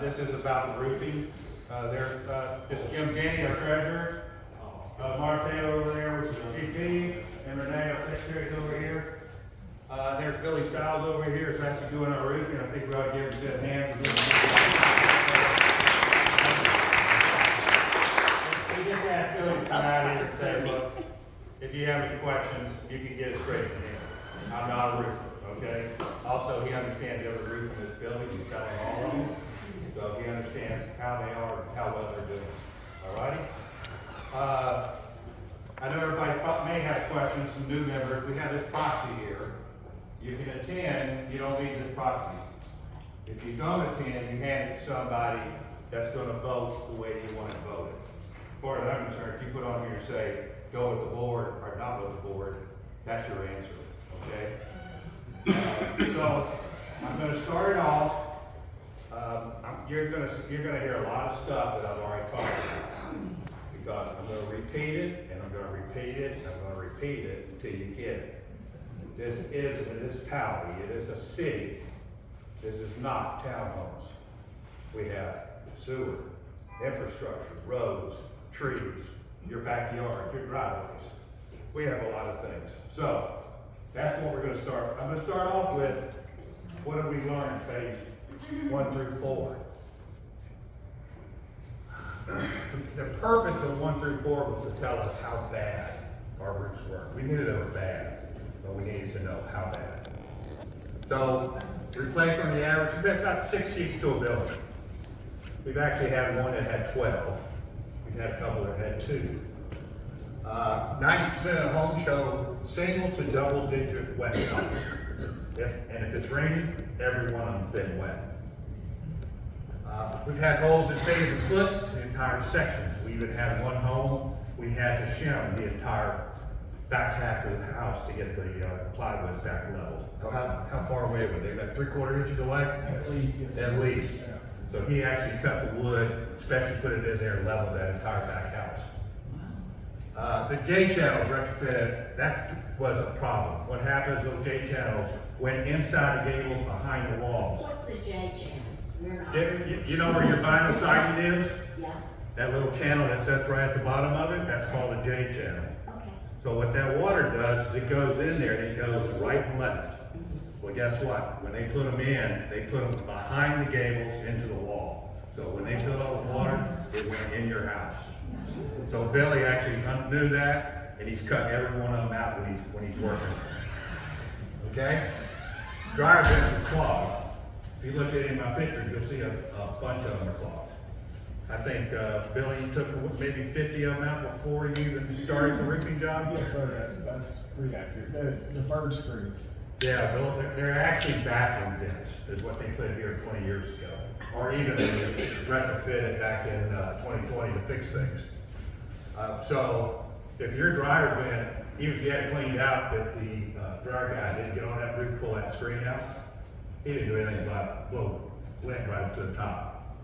This is about the roofing. There's just Jim Ganey, our treasurer, Mark Taylor over there, which is VP, and Renee, our secretary, is over here. There's Billy Stiles over here, who's actually doing our roofing. I think we ought to give him a good hand for doing it. We just asked Billy to come out here and say, look, if you have any questions, you can get it straight from him. I'm not a roofer, okay? Also, he understands the other roof in this building. He's telling all of them. So he understands how they are, how well they're doing. All righty? I know everybody may have questions, some new members. We have this proxy here. You can attend, you don't need this proxy. If you don't attend, you hand it to somebody that's going to vote the way you want it voted. As far as I'm concerned, if you put on here and say, go with the board or not with the board, that's your answer, okay? So I'm going to start it off. You're going to hear a lot of stuff that I've already talked about because I'm going to repeat it and I'm going to repeat it and I'm going to repeat it until you get it. This is a municipality. It is a city. This is not townhomes. We have sewer, infrastructure, roads, trees, your backyard, your driveways. We have a lot of things. So that's what we're going to start. I'm going to start off with what have we learned in phase 1 through 4. The purpose of 1 through 4 was to tell us how bad our roofs were. We knew they were bad, but we needed to know how bad. So replace on the average, we've got about 6 sheets to a building. We've actually had one that had 12. We've had a couple that had 2. 90% of homes show single to double digit wet spots. And if it's raining, every one of them's been wet. We've had holes as big as a foot to entire sections. We even had one home, we had to shim the entire back half of the house to get the plywoods back level. How far away were they? About 3/4 inches away? At least, yes. At least. Yeah. So he actually cut the wood, especially put it in there and leveled that entire back house. The J channels retrofitted, that was a problem. What happens, those J channels went inside the gables behind the walls. What's a J channel? You know where your vinyl siding is? Yeah. That little channel that sits right at the bottom of it, that's called a J channel. Okay. So what that water does is it goes in there and it goes right and left. Well, guess what? When they put them in, they put them behind the gables into the wall. So when they filled all the water, it went in your house. So Billy actually knew that, and he's cutting every one of them out when he's working. Okay? Dryer vents are clogged. If you look at any of my pictures, you'll see a bunch of them are clogged. I think, Billy, you took maybe 50 of them out before you even started the roofing job? Yes, sir, that's pretty accurate. The bird screens. Yeah, they're actually bathroom vents, is what they put here 20 years ago. Or even retrofitted back in 2020 to fix things. So if your dryer vent, even if you had it cleaned out, but the dryer guy didn't get on that roof, pull that screen out, he didn't do anything but blow lint right up to the top.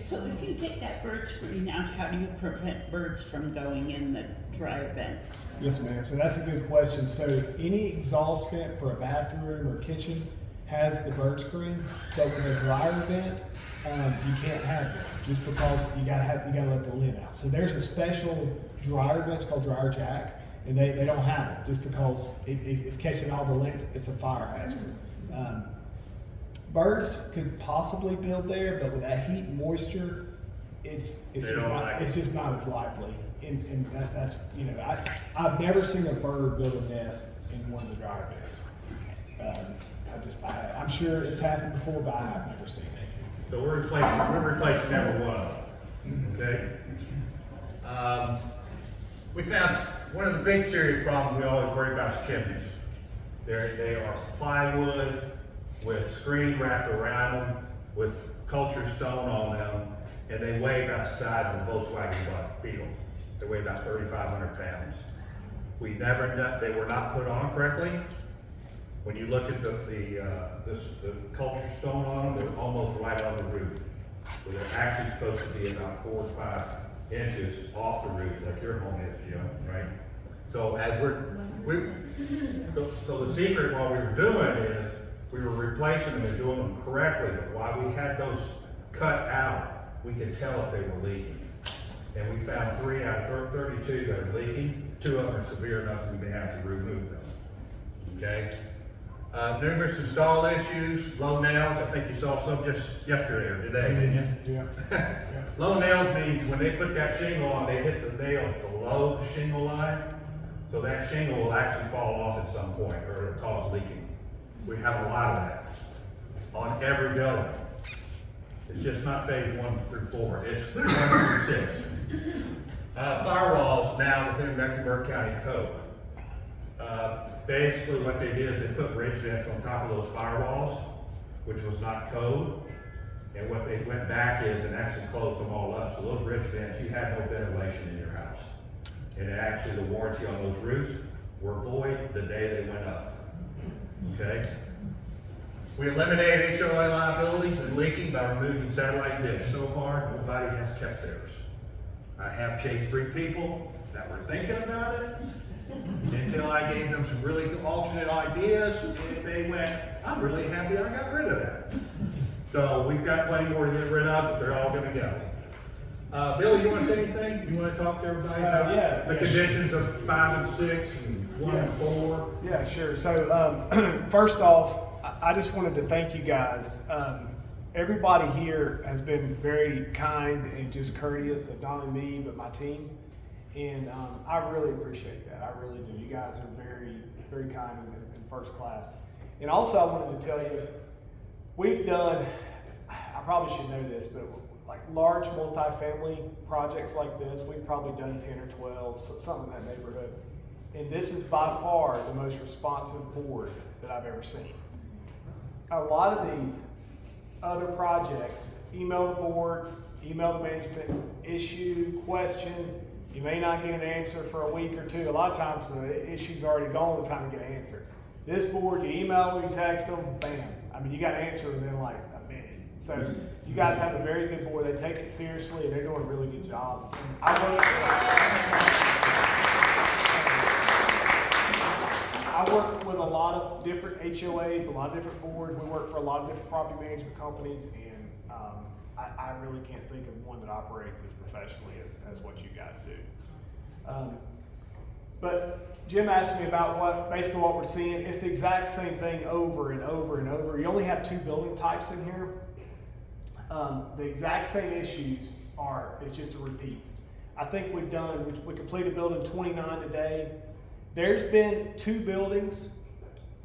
So if you take that bird screen out, how do you prevent birds from going in the dryer vent? Yes, ma'am. So that's a good question. So any exhaust vent for a bathroom or kitchen has the bird screen, but with a dryer vent, you can't have it just because you gotta let the lint out. So there's a special dryer vent called dryer jack, and they don't have it just because it's catching all the lint. It's a fire hazard. Birds could possibly build there, but with that heat and moisture, it's just not as likely. And that's I've never seen a bird build a nest in one of the dryer vents. I'm sure it's happened before, but I have never seen it. So we're replacing every one of them. Okay. We found one of the big serious problems we always worry about is chimneys. They are plywood with screen wrapped around them, with culture stone on them, and they weigh about the size of a Volkswagen Beetle. They weigh about 3,500 pounds. They were not put on correctly. When you look at the culture stone on them, they're almost right on the roof. So they're actually supposed to be about 4 to 5 inches off the roof, like your home is, Jim, right? So as so the secret what we were doing is we were replacing them and doing them correctly. But while we had those cut out, we could tell if they were leaking. And we found 3 out of 32 that are leaking. 2 of them are severe enough that we may have to remove them. Okay? Numerous install issues, low nails. I think you saw some just yesterday or today, didn't you? Yeah. Low nails means when they put that shingle on, they hit the nails below the shingle line. So that shingle will actually fall off at some point or it'll cause leaking. We have a lot of that on every building. It's just not phase 1 through 4, it's 1 through 6. Firewalls now within Mecklenburg County Code. Basically what they did is they put ridge vents on top of those firewalls, which was not code. And what they went back is and actually closed them all up. So those ridge vents, you had no ventilation in your house. And actually the warranty on those roofs were void the day they went up. Okay? We eliminated HOA liabilities and leaking by removing satellite dish. So far, nobody has kept theirs. I have chased 3 people that were thinking about it until I gave them some really alternate ideas, and they went, I'm really happy I got rid of that. So we've got plenty more to get rid of, but they're all gonna go. Bill, you wanna say anything? You wanna talk to everybody about Yeah. the conditions of 5 and 6 and 1 and 4? Yeah, sure. So, first off, I just wanted to thank you guys. Everybody here has been very kind and just courteous of not only me, but my team. And I really appreciate that. I really do. You guys are very, very kind and first class. And also I wanted to tell you, we've done, I probably should know this, but like large multifamily projects like this, we've probably done 10 or 12, something in that neighborhood. And this is by far the most responsive board that I've ever seen. A lot of these other projects, email the board, email the management, issue, question, you may not get an answer for a week or 2. A lot of times the issue's already gone by the time you get an answer. This board, you email them, you text them, bam. I mean, you got an answer within like a minute. So you guys have a very good board. They take it seriously and they're doing a really good job. I work with a lot of different HOAs, a lot of different boards. We work for a lot of different property management companies, and I really can't think of one that operates as professionally as what you guys do. But Jim asked me about basically what we're seeing. It's the exact same thing over and over and over. You only have 2 building types in here. The exact same issues it's just a repeat. I think we completed building 29 today. There's been 2 buildings.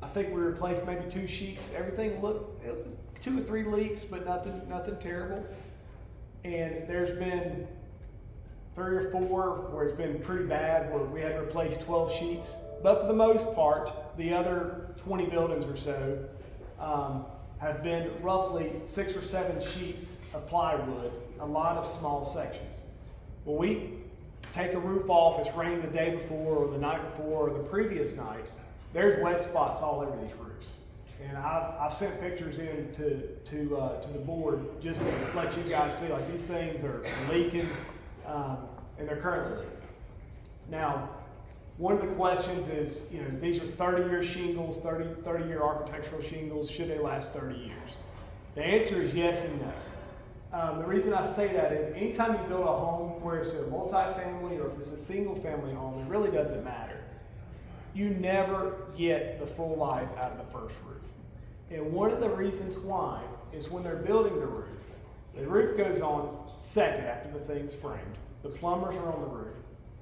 I think we replaced maybe 2 sheets. Everything it was 2 or 3 leaks, but nothing terrible. And there's been 3 or 4 where it's been pretty bad, where we had to replace 12 sheets. But for the most part, the other 20 buildings or so have been roughly 6 or 7 sheets of plywood, a lot of small sections. When we take a roof off, it's rained the day before or the night before or the previous night, there's wet spots all over these roofs. And I've sent pictures in to the board just to let you guys see, like, these things are leaking, and they're currently leaking. Now, one of the questions is, these are 30-year shingles, 30-year architectural shingles. Should they last 30 years? The answer is yes and no. The reason I say that is anytime you build a home, where it's a multifamily or if it's a single family home, it really doesn't matter. You never get the full life out of the first roof. And one of the reasons why is when they're building the roof goes on second after the thing's framed. The plumbers are on the roof.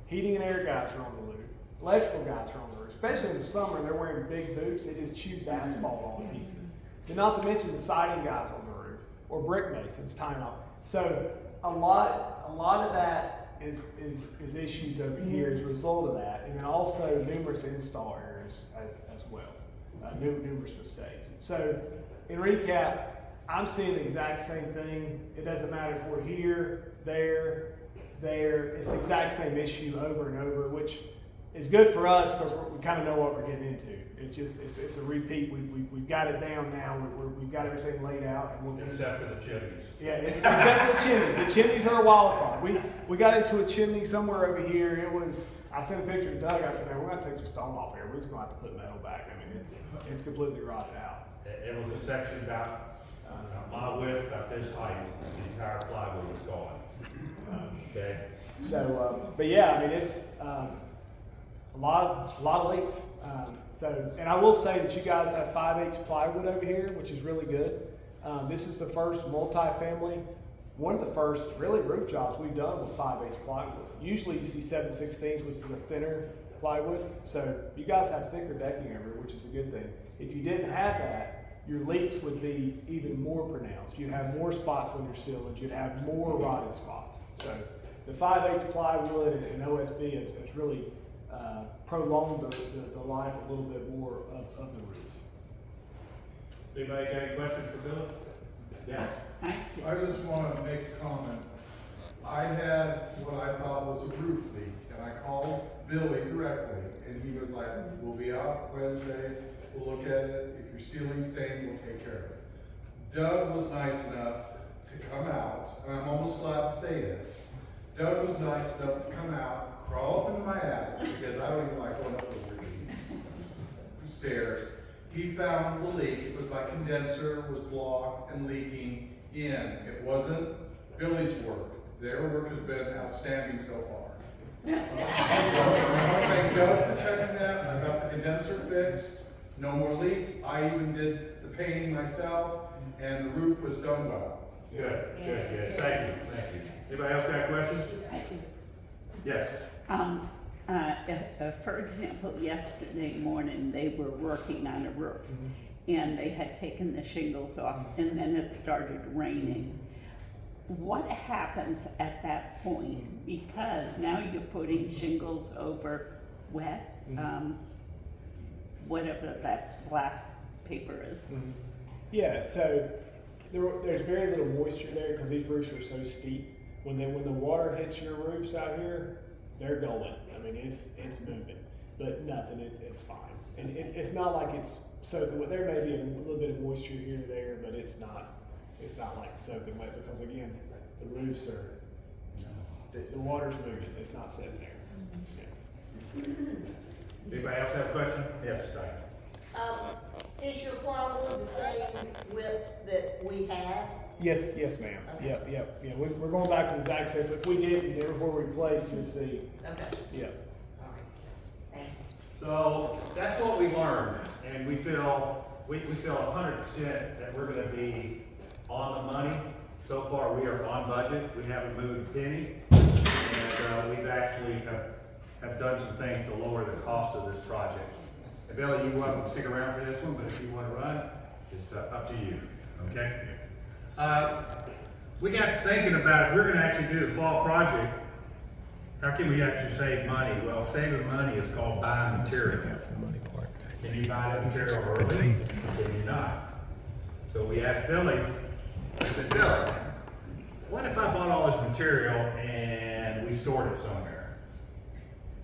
Heating and air guys are on the roof. Electrical guys are on the roof. Especially in the summer, they're wearing big boots. They just chews asphalt all to pieces. And not to mention the siding guys on the roof or brick masons tying off. So a lot of that is issues over here as a result of that, and then also numerous install errors as well, numerous mistakes. So in recap, I'm seeing the exact same thing. It doesn't matter if we're here, there. It's the exact same issue over and over, which is good for us because we kind of know what we're getting into. It's a repeat. We've got it down now. We've got everything laid out. And Except for the chimneys. Yeah, except for the chimney. The chimneys are a wild card. We got into a chimney somewhere over here. I sent a picture to Doug. I said, man, we're going to take some stone off here. We're just going to have to put metal back. I mean, it's completely rotted out. It was a section about a mile width, about this height, entire plywood was gone. Okay? So, but yeah, I mean, it's a lot of leaks. And I will say that you guys have 5/8 plywood over here, which is really good. This is the first multifamily, one of the first really roof jobs we've done with 5/8 plywood. Usually you see 7/16, which is a thinner plywood. So you guys have thicker decking over here, which is a good thing. If you didn't have that, your leaks would be even more pronounced. You'd have more spots on your ceilings. You'd have more rotted spots. So the 5/8 plywood and OSB has really prolonged the life a little bit more of the roofs. Anybody got any questions for Billy? Yeah. Thank you. I just want to make a comment. I had what I thought was a roof leak, and I called Billy directly, and he was like, we'll be out Wednesday, we'll look at it, if your ceiling's stained, we'll take care of it. Doug was nice enough to come out, and I'm almost glad to say this. Doug was nice enough to come out, crawl up into my attic, because I don't even like going up those stairs. He found the leak. It was my condenser was blocked and leaking in. It wasn't Billy's work. Their work has been outstanding so far. So I want to thank Doug for checking that. I got the condenser fixed. No more leak. I even did the painting myself, and the roof was done well. Good. Thank you. Anybody else got a question? I do. Yes. For example, yesterday morning, they were working on a roof, and they had taken the shingles off, and then it started raining. What happens at that point? Because now you're putting shingles over wet, whatever that black paper is. Yeah, so there's very little moisture there because these roofs are so steep. When the water hits your roofs out here, they're going. I mean, it's moving, but nothing. It's fine, and it's not like it's soaking wet. There may be a little bit of moisture here or there, but it's not like soaking wet because again, the roofs are the water's moving. It's not sitting there. Anybody else have a question? Yes, Diane. Is your plywood the same width that we had? Yes, ma'am. Okay. Yep. Yeah, we're going back to the exact same. If we didn't, everywhere we placed, you would see. Okay. Yep. All right. Thank you. So that's what we learned, and we feel 100% that we're going to be on the money. So far, we are on budget. We haven't moved a penny, and we've actually have done some things to lower the cost of this project. And Billy, you want to stick around for this one, but if you want to run, it's up to you. Okay. We got to thinking about if we're going to actually do the fall project, how can we actually save money? Well, saving money is called buying material. Can you buy that material early? Can you not? So we asked Billy, I said, Billy, what if I bought all this material and we stored it somewhere?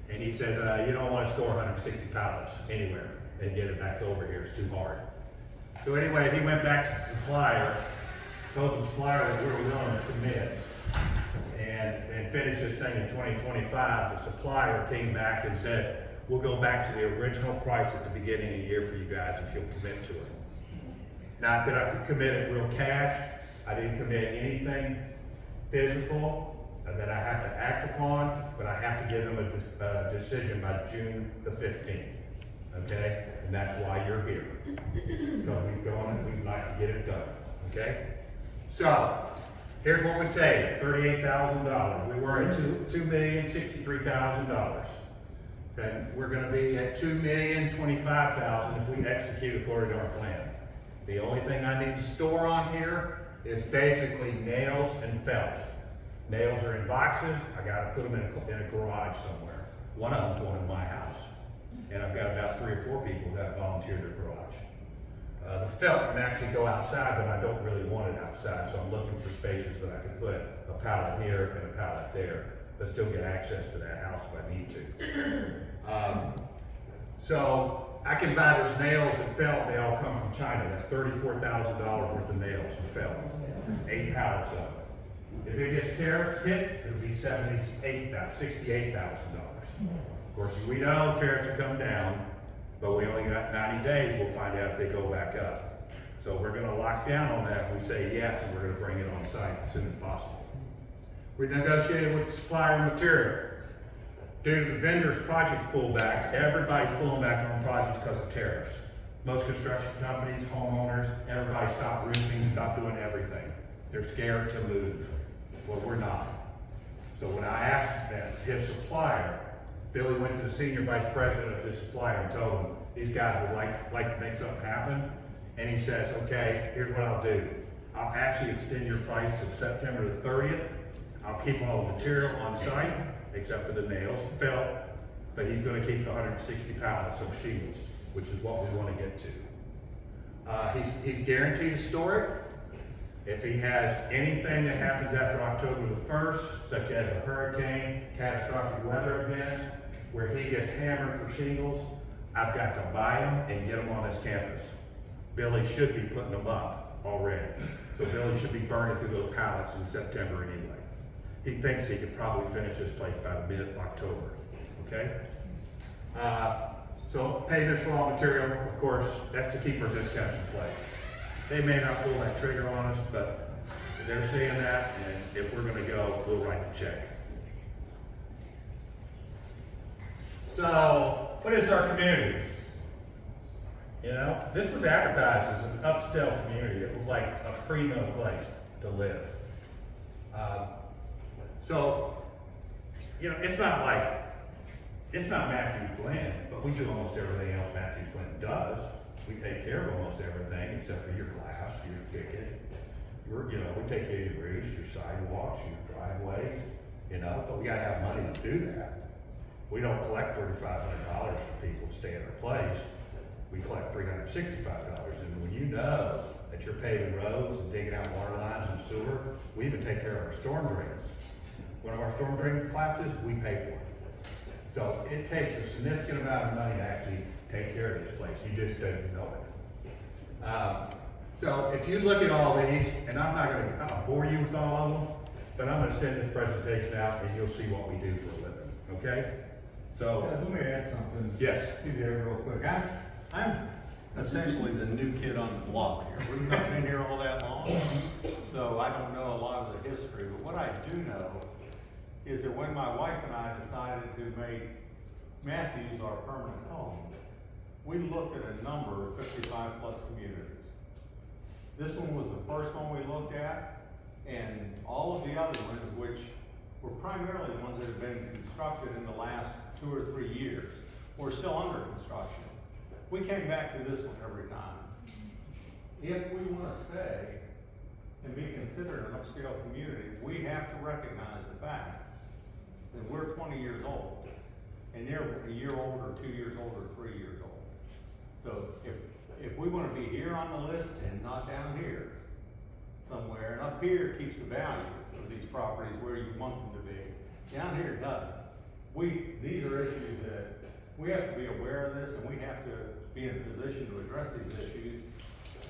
And he said, you don't want to store 160 pallets anywhere and get it back over here. It's too hard. So anyway, he went back to the supplier, told the supplier that we were willing to commit and finish this thing in 2025. The supplier came back and said, we'll go back to the original price at the beginning of the year for you guys if you'll commit to it. Not that I could commit it real cash. I didn't commit anything physical that I have to act upon, but I have to give them a decision by June the 15th. Okay? And that's why you're here. So we've gone and we'd like to get it done. Okay? So, here's what we say, $38,000. We were at $2,063,000. And we're going to be at $2,025,000 if we execute according to our plan. The only thing I need to store on here is basically nails and felt. Nails are in boxes. I got to put them in a garage somewhere. One of them's going in my house. And I've got about 3 or 4 people that volunteered their garage. The felt can actually go outside, but I don't really want it outside, so I'm looking for spaces that I can put a pallet here and a pallet there, but still get access to that house if I need to. So I can buy those nails and felt, they all come from China. That's $34,000 worth of nails and felt. 8 pallets of it. If it gets tariffs hit, it'll be $68,000. Of course, we know tariffs will come down, but we only got 90 days, we'll find out if they go back up. So we're gonna lock down on that if we say yes, and we're gonna bring it on site as soon as possible. We negotiated with the supplier of material. Due to the vendors' projects pullback, everybody's pulling back on projects because of tariffs. Most construction companies, homeowners, everybody stopped roofing, stopped doing everything. They're scared to move. Well, we're not. So when I asked them, his supplier, Billy went to the senior vice president of his supplier and told him, these guys would like to make something happen. And he says, okay, here's what I'll do. I'll actually extend your price to September the 30th. I'll keep all the material on site, except for the nails, felt, but he's gonna keep the 160 pallets of shingles, which is what we wanna get to. He's guaranteed to store it. If he has anything that happens after October the 1st, such as a hurricane, catastrophic weather event, where he gets hammered for shingles, I've got to buy them and get them on this campus. Billy should be putting them up already. So Billy should be burning through those pallets in September anyway. He thinks he could probably finish this place by mid-October, okay? So payments for raw material, of course, that's to keep our discounts in place. They may not pull that trigger on us, but they're saying that, and if we're gonna go, we'll write the check. So, what is our community? You know, this was advertised as an upscale community. It was like a premium place to live. So, you know, it's not Matthews Glen, but we do almost everything else Matthews Glen does. We take care of almost everything except for your glass, your ticket. You know, we take care of your roofs, your sidewalks, your driveways, you know, but we gotta have money to do that. We don't collect $3,500 for people to stay in our place. We collect $365, and when you know that you're paving roads and digging out water lines and sewer, we even take care of our storm drains. One of our storm drains collapses, we pay for it. So it takes a significant amount of money to actually take care of this place. You just don't know it. So if you look at all these, and I'm not gonna bore you with all of them, but I'm gonna send this presentation out and you'll see what we do for a living, okay? So, Let me add something. yes. To you real quick. I'm essentially the new kid on the block here. We've not been here all that long, so I don't know a lot of the history. But what I do know is that when my wife and I decided to make Matthews our permanent home, we looked at a number of 55 plus communities. This one was the first one we looked at, and all of the other ones, which were primarily the ones that have been constructed in the last 2 or 3 years, were still under construction. We came back to this one every time. If we want to stay and be considered an upscale community, we have to recognize the fact that we're 20 years old, and they're a year old, or 2 years old, or 3 years old. So if we want to be here on the list and not down here somewhere, and up here keeps the value of these properties where you want them to be, down here it doesn't. These are issues that we have to be aware of this, and we have to be in a position to address these issues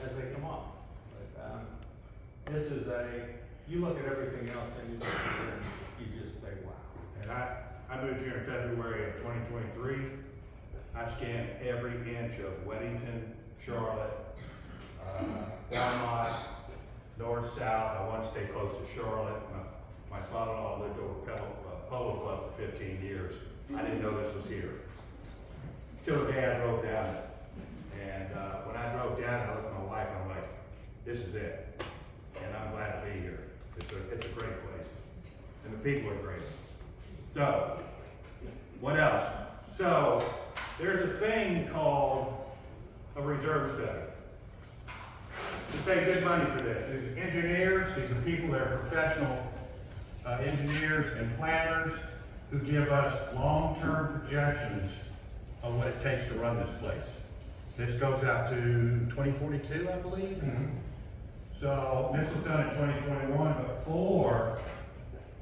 as they come up. But this is you look at everything else and you just say, wow. And I moved here in February of 2023. I scanned every inch of Weddington, Charlotte, Belmont, north, south. I want to stay close to Charlotte. My father-in-law lived over Polo Club for 15 years. I didn't know this was here. Till the day I drove down it. And when I drove down it, I looked at my wife and I'm like, this is it. And I'm glad to be here. It's a great place. And the people are great. So, what else? So, there's a thing called a reserve study. You pay good money for this. These are engineers, these are people that are professional engineers and planners who give us long-term projections of what it takes to run this place. This goes out to 2042, I believe. Mm-hmm. So this was done in 2021 before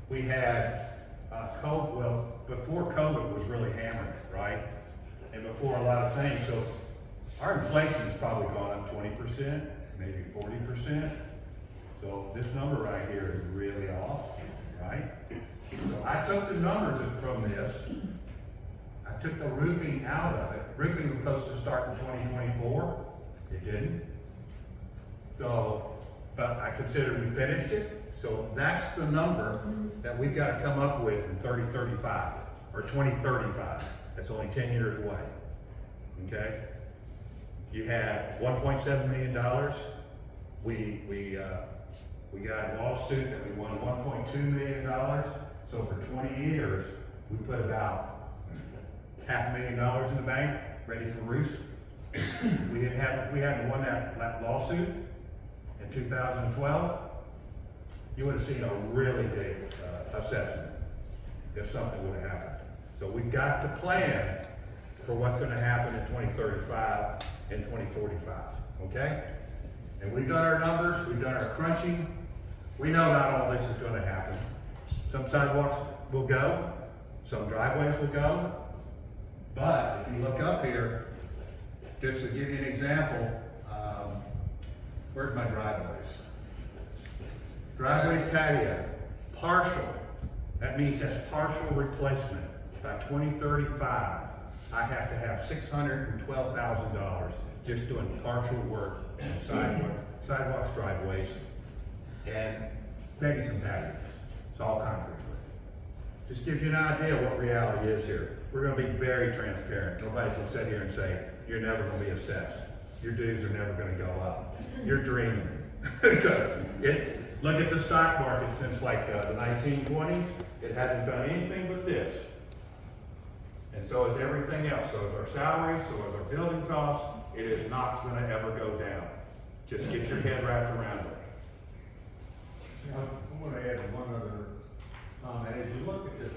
we had COVID. Before COVID was really hammering it, right? And before a lot of things. So our inflation has probably gone up 20%, maybe 40%. So this number right here is really off, right? So I took the numbers from this. I took the roofing out of it. Roofing was supposed to start in 2024. It didn't. So, but I consider we finished it, so that's the number that we've gotta come up with in 2035, or 2035. That's only 10 years away, okay? You had $1.7 million. We got a lawsuit that we won $1.2 million. So for 20 years, we put about $500,000 in the bank, ready for roofs. If we hadn't won that lawsuit in 2012, you would have seen a really big assessment if something would have happened. So we've got to plan for what's going to happen in 2035 and 2045, okay? And we've done our numbers, we've done our crunching. We know not all this is going to happen. Some sidewalks will go, some driveways will go, but if you look up here, just to give you an example, where's my driveways? Driveway patio, partial. That means that's partial replacement. By 2035, I have to have $612,000 just doing partial work on sidewalks, driveways, and maybe some patios. It's all concrete work. Just gives you an idea what reality is here. We're gonna be very transparent. Nobody's gonna sit here and say, you're never gonna be assessed. Your dues are never gonna go up. You're dreaming. Look at the stock market since like the 1920s. It hasn't done anything but this. And so is everything else. So is our salaries, so is our building costs. It is not gonna ever go down. Just get your head wrapped around it. I'm gonna add one other comment. As you look at this,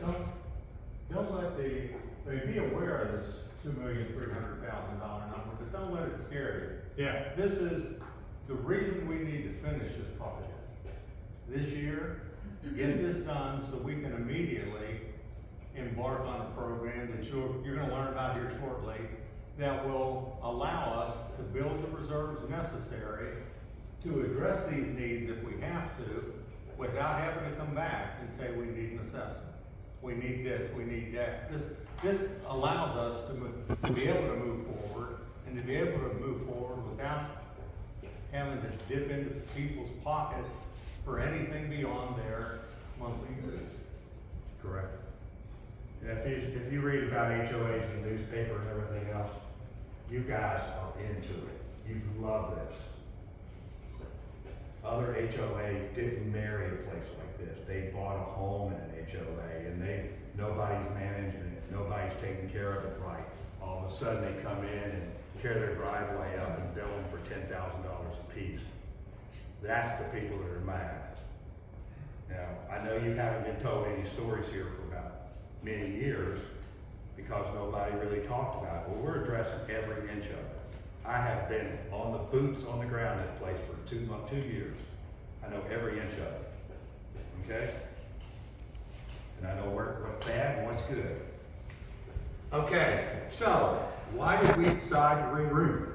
don't let be aware of this $2,300,000 number, but don't let it scare you. Yeah. This is the reason we need to finish this project this year, get this done so we can immediately embark on a program that you're gonna learn about here shortly that will allow us to build the reserves necessary to address these needs if we have to, without having to come back and say we need an assessment. We need this, we need that. This allows us to be able to move forward, and to be able to move forward without having to dip into people's pockets for anything beyond their monthly dues. Correct. And if you read about HOAs in the newspaper and everything else, you guys are into it. You love this. Other HOAs didn't marry a place like this. They bought a home in an HOA and nobody's managing it. Nobody's taking care of it right. All of a sudden they come in and tear their driveway up and bill them for $10,000 a piece. That's the people that are mad. Now, I know you haven't been told any stories here for about many years because nobody really talked about it. Well, we're addressing every inch of it. I have been on the boots on the ground in this place for 2 years. I know every inch of it, okay? And I know what's bad and what's good. Okay, so why did we decide to re-roof?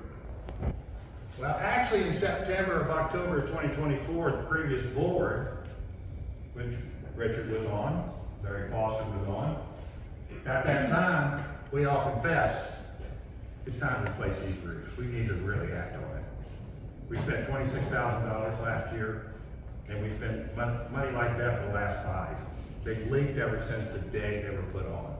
Well, actually in September of October of 2024, the previous board, which Richard was on, Larry Foster was on, at that time, we all confessed, it's time to replace these roofs. We need to really act on it. We spent $26,000 last year, and we spent money like that for the last 5. They've leaked ever since the day they were put on.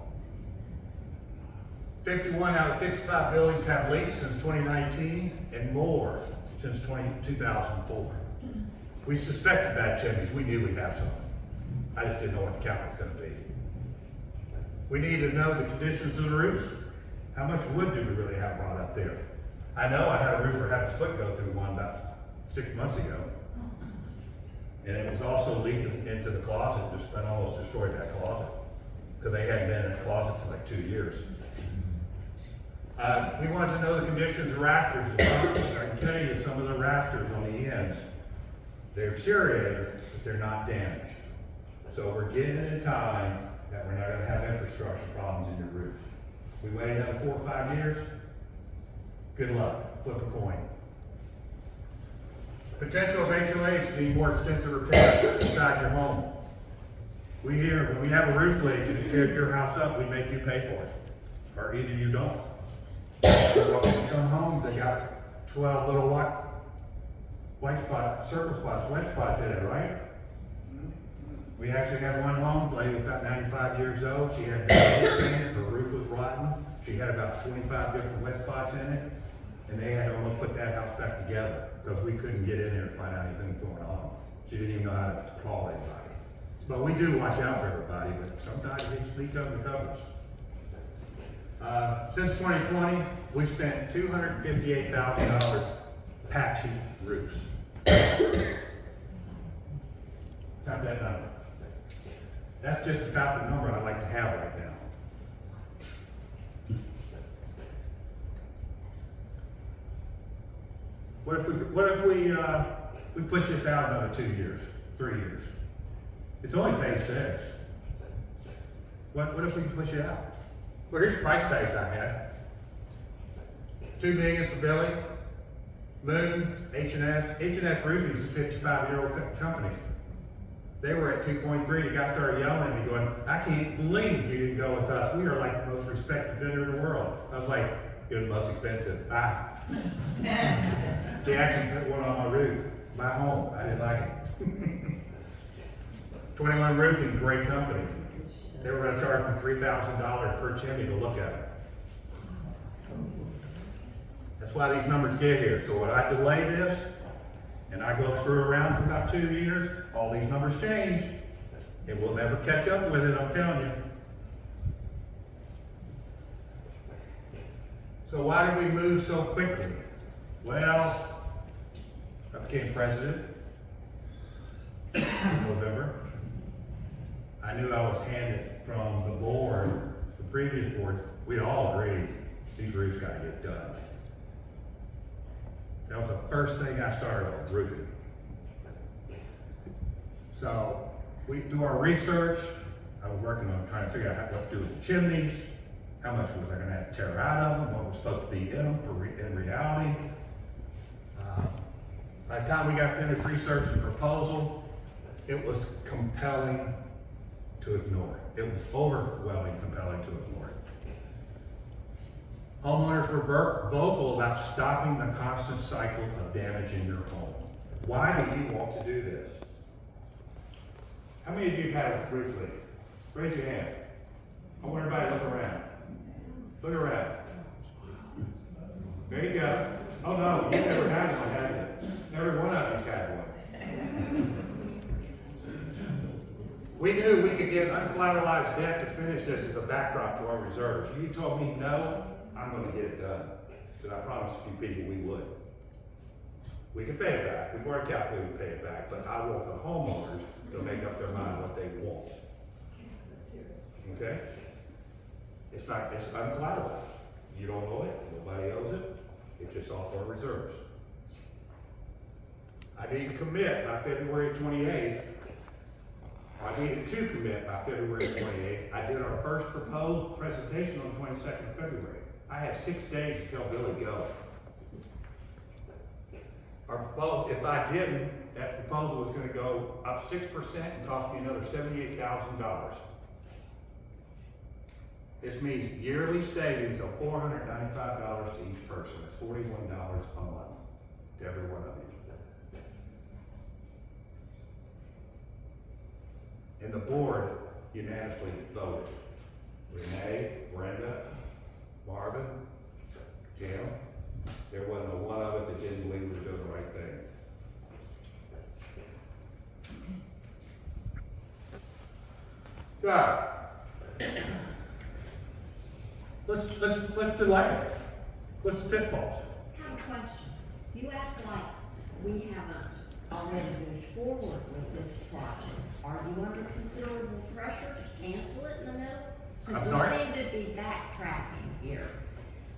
51 out of 55 buildings have leaked since 2019, and more since 2004. We suspected bad chimneys. We knew we'd have some. I just didn't know what the count was going to be. We need to know the conditions of the roofs. How much wood do we really have brought up there? I know I had a roofer have his foot go through one about 6 months ago. And it was also leaking into the closet, and almost destroyed that closet. Because they hadn't been in a closet for like 2 years. We wanted to know the conditions of rafters. I can tell you some of the rafters on the ends, they're deteriorated, but they're not damaged. So we're getting in a time that we're not going to have infrastructure problems in your roof. We wait another 4 or 5 years, good luck, flip a coin. Potential of HOAs to need more extensive repairs inside your home. We hear when we have a roof leak and it tears your house up, we make you pay for it. Or either you don't. In some homes, they got 12 little white spot, circle spots, wet spots in it, right? We actually had one home, lady was about 95 years old, she had her roof was rotten, she had about 25 different wet spots in it, and they had to almost put that house back together, because we couldn't get in there and find out anything going on. She didn't even know how to call anybody. But we do watch out for everybody, but sometimes we leak under the covers. Since 2020, we spent $258,000 patching roofs. Not that number. That's just about the number I like to have right now. What if we push this out another 2 years, 3 years? It's only phase 6. What if we push it out? Well, here's the price tags I had. $2 million for Billy, Moon, H&S. H&S Roofing is a 55-year-old company. They were at 2.3. The guy started yelling at me going, I can't believe you didn't go with us. We are like the most respected vendor in the world. I was like, you're the most expensive. Bye. They actually put one on my roof, my home. I didn't like it. 21 Roofing, great company. They were going to charge me $3,000 per chimney to look at it. That's why these numbers get here. So when I delay this, and I go screw around for about 2 years, all these numbers change, and we'll never catch up with it, I'm telling you. So why did we move so quickly? Well, I became president in November. I knew I was handed from the board, the previous board, we all agreed these roofs gotta get done. That was the first thing I started on, roofing. So we do our research. I was working on trying to figure out what to do with the chimneys, how much was I gonna have to tear out of them, what was supposed to be in them in reality. By the time we got finished research and proposal, it was compelling to ignore. It was overwhelmingly compelling to ignore it. Homeowners were vocal about stopping the constant cycle of damage in your home. Why do you want to do this? How many of you have had a roof leak? Raise your hand. I want everybody to look around. Look around. There you go. Oh no, you never had one, have you? Every one of you's had one. We knew we could get uncollateralized debt to finish this as a backdrop to our reserves. You told me no, I'm gonna get it done. But I promised a few people we would. We can pay it back. We've already calculated we pay it back, but I want the homeowners to make up their mind what they want. Okay? It's uncollateralized. You don't owe it, nobody owes it. It's just off our reserves. I need to commit by February 28th. I needed to commit by February 28th. I did our first proposed presentation on the 22nd of February. I had 6 days to tell Billy go. Our proposal, if I didn't, that proposal was going to go up 6% and cost me another $78,000. This means yearly savings of $495 to each person. That's $41 a month to every one of you. And the board unanimously voted. Renee, Brenda, Marvin, Jim. There wasn't a one of us that didn't believe we were doing the right thing. So, let's delay it. What's the pitfalls? I have a question. You act like we haven't already moved forward with this project. Are you under considerable pressure to cancel it in the middle? I'm Because sorry? we seem to be backtracking here.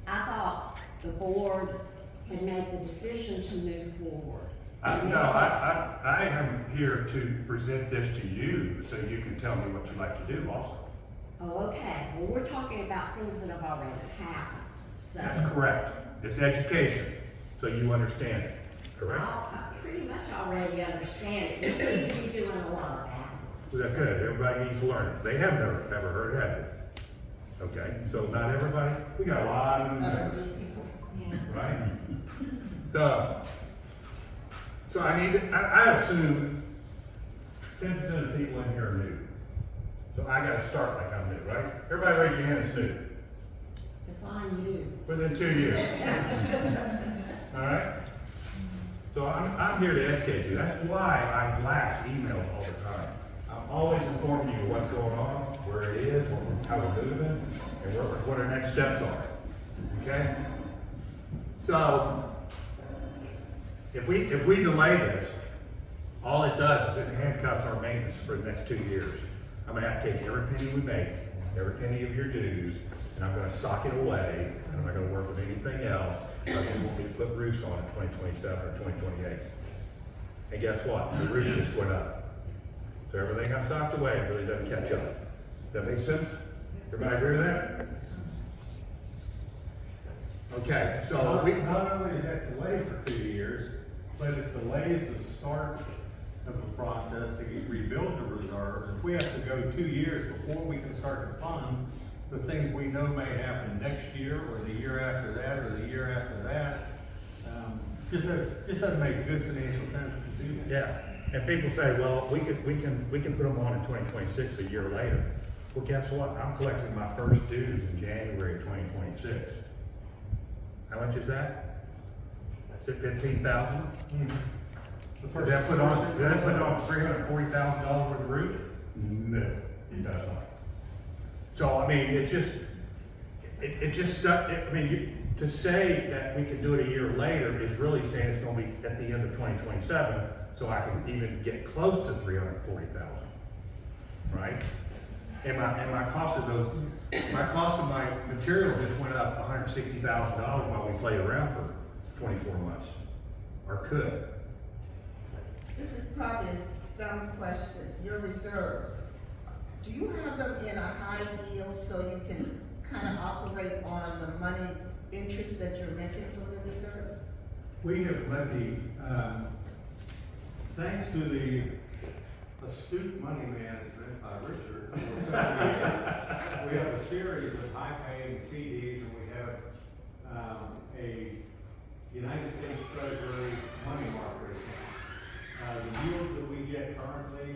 I thought the board had made the decision to move forward. I am here to present this to you so you can tell me what you'd like to do also. Oh, okay. Well, we're talking about things that have already happened, so. That's correct. It's education, so you understand it, correct? I pretty much already understand it. We seem to be doing a lot of that. Well, that's good. Everybody needs to learn. They have never heard of it. Okay, so not everybody, we got a lot of new members, right? So So I assume 10% of the people in here are new. So I gotta start like I'm new, right? Everybody raise your hand that's new, Define new. within 2 years. All right? So I'm here to educate you. That's why I blast emails all the time. I'm always informing you what's going on, where it is, how we're moving, and what our next steps are. Okay? So, if we delay this, all it does is it handcuffs our maintenance for the next 2 years. I'm gonna have to take every penny we make, every penny of your dues, and I'm gonna sock it away, and I'm not gonna work with anything else, because we won't be put roofs on in 2027 or 2028. And guess what? The roof just went up. So everything I socked away really doesn't catch up. Does that make sense? Everybody agree with that? Okay, so Not only is that delayed for 2 years, but it delays the start of the process to rebuild the reserves. If we have to go 2 years before we can start to fund the things we know may happen next year, or the year after that, or the year after that, just doesn't make good financial sense to do that. yeah, and people say, well, we can put them on in 2026, a year later. Well, guess what? I'm collecting my first dues in January of 2026. How much is that? Is it 15,000? Did that put on $340,000 worth of roof? No, it does not. So, I mean, to say that we could do it a year later is really saying it's gonna be at the end of 2027, so I can even get close to 340,000, right? And my cost of my material just went up $160,000 while we played around for 24 months, or could. This is probably a dumb question. Your reserves, do you have them in a high yield so you can kind of operate on the money interest that you're making from the reserves? We have levied, thanks to the astute money management by Richard, we have a series of high-paying CDs, and we have a United States Treasury money market account. The yields that we get currently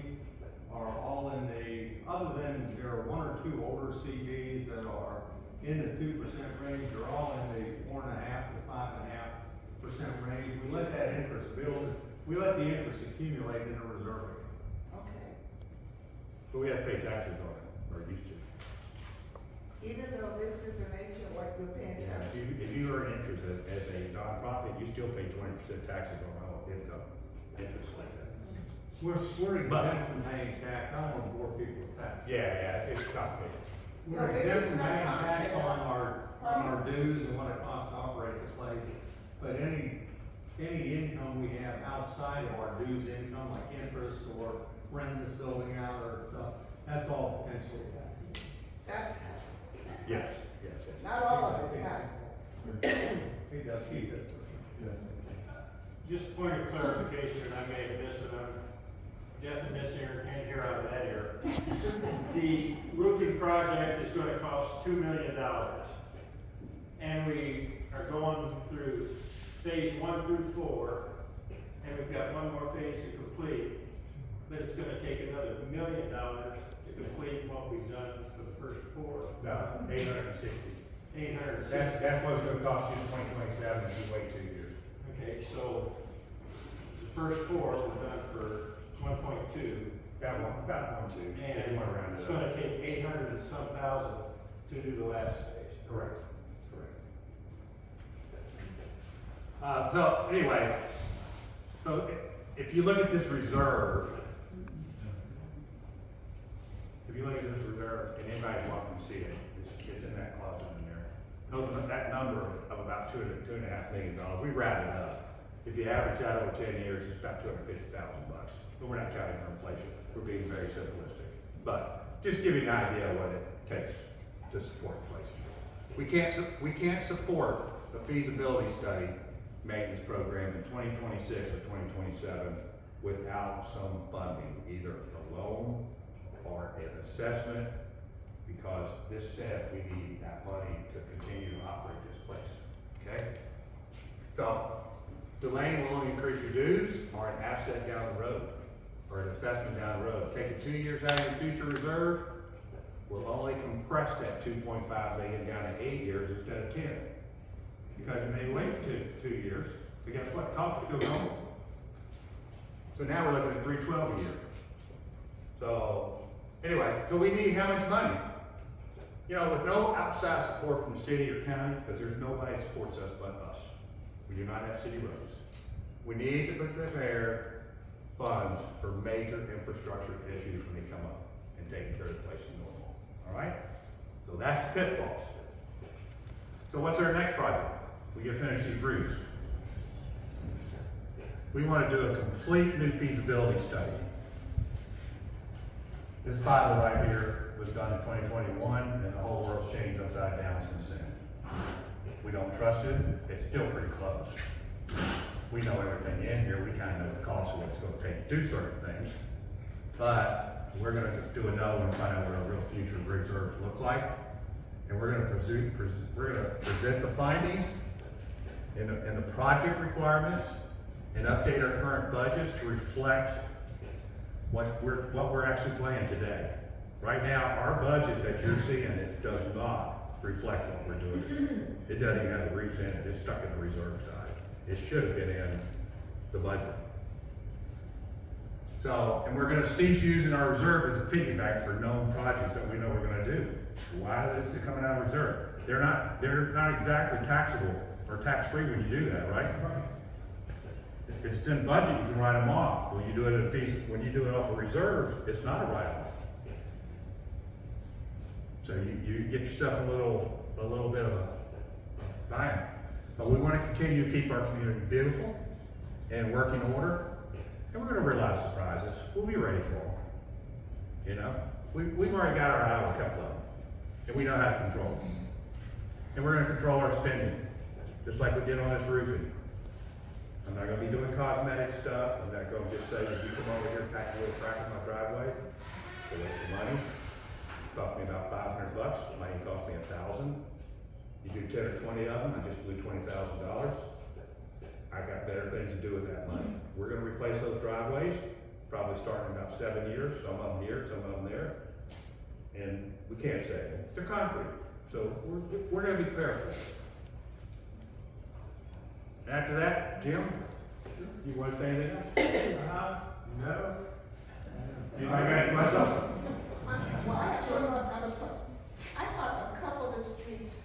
are all in other than there are 1 or 2 older CDs that are in the 2% range, they're all in the 4.5% to 5.5% range. We let that interest build, we let the interest accumulate in a reserve. Okay. But we have to pay taxes on it, or used to. Even though this is an agent, like you're paying Yeah, tax? if you earn interest as a nonprofit, you still pay 20% taxes on all income, interest like that. We're exempt from paying tax, I don't want to bore people with tax. Yeah, it's complicated. We're No, it exempt is from not paying tax complicated. on our dues and what it costs to operate the place. But any income we have outside of our dues income, like interest or rent this building out or stuff, that's all potentially taxable. That's, Yes. not all of it's taxable. He does keep it. Just a point of clarification, and I may have missed it, I'm deaf in this ear, can't hear out of that ear. The roofing project is gonna cost $2 million. And we are going through phase 1 through 4, and we've got one more phase to complete. But it's gonna take another $1 million to complete what we've done for the first 4. No, 860. 860. That's what's gonna cost you in 2027 if you wait 2 years. Okay, so the first 4 were done for 1.2. About one, two. And If you wanna round it's it up. gonna take 800 and some thousand to do the last phase. Correct. So anyway, if you look at this reserve, and anybody's welcome to see it, it's in that closet in there. That number of about $2.5 million, we round it up. If you average out over 10 years, it's about $250,000. But we're not counting for inflation. We're being very simplistic. But just give you an idea of what it takes to support inflation. We can't support a feasibility study maintenance program in 2026 or 2027 without some funding, either a loan or an assessment, because this says we need that money to continue to operate this place, okay? So, delaying will only increase your dues or an asset down the road, or an assessment down the road. Taking 2 years out of your future reserve will only compress that 2.5 million down to 8 years instead of 10. Because you may wait for two years, but guess what, costs still going. So now we're looking at 312 a year. So, anyway, so we need how much money? You know, with no outside support from the city or county, because there's nobody that supports us but us. We do not have city roads. We need to prepare funds for major infrastructure issues when they come up and taking care of the place in Normal. All right? So that's the pitfalls. So what's our next project? We get finished these roofs. We want to do a complete new feasibility study. This Bible right here was done in 2021, and the whole world's changed upside down since then. We don't trust it, it's still pretty close. We know everything in here, we kind of know the cost of what it's going to take to do certain things. But we're going to do another one and find out what our real future reserves look like. And we're going to present the findings and the project requirements and update our current budgets to reflect what we're actually playing today. Right now, our budget that you're seeing, it does not reflect what we're doing. It doesn't even have the reefs in it, it's stuck in the reserve side. It should have been in the budget. So, and we're gonna cease using our reserve as a piggyback for known projects that we know we're gonna do. Why is it coming out of reserve? They're not exactly taxable or tax-free when you do that, right? If it's in budget, you can write them off. When you do it off a reserve, it's not a write-off. So you get yourself a little bit of a bind. But we want to continue to keep our community beautiful and working order. And we're going to realize surprises. We'll be ready for them. You know, we've already got our eye on a couple of them, and we know how to control them. And we're going to control our spending, just like we did on this roofing. I'm not going to be doing cosmetic stuff. I'm not going to just say, if you come over here and pack a little crack in my driveway, it's a waste of money. It cost me about $500. It might cost me $1,000. You do 10 or 20 of them, I just blew $20,000. I got better things to do with that money. We're going to replace those driveways, probably starting in about 7 years. Some of them here, some of them there. And we can't say them. They're concrete. So we're going to be careful. After that, Jim, you want to say anything else? No. Anybody got any questions? Well, I have another question. I thought a couple of the streets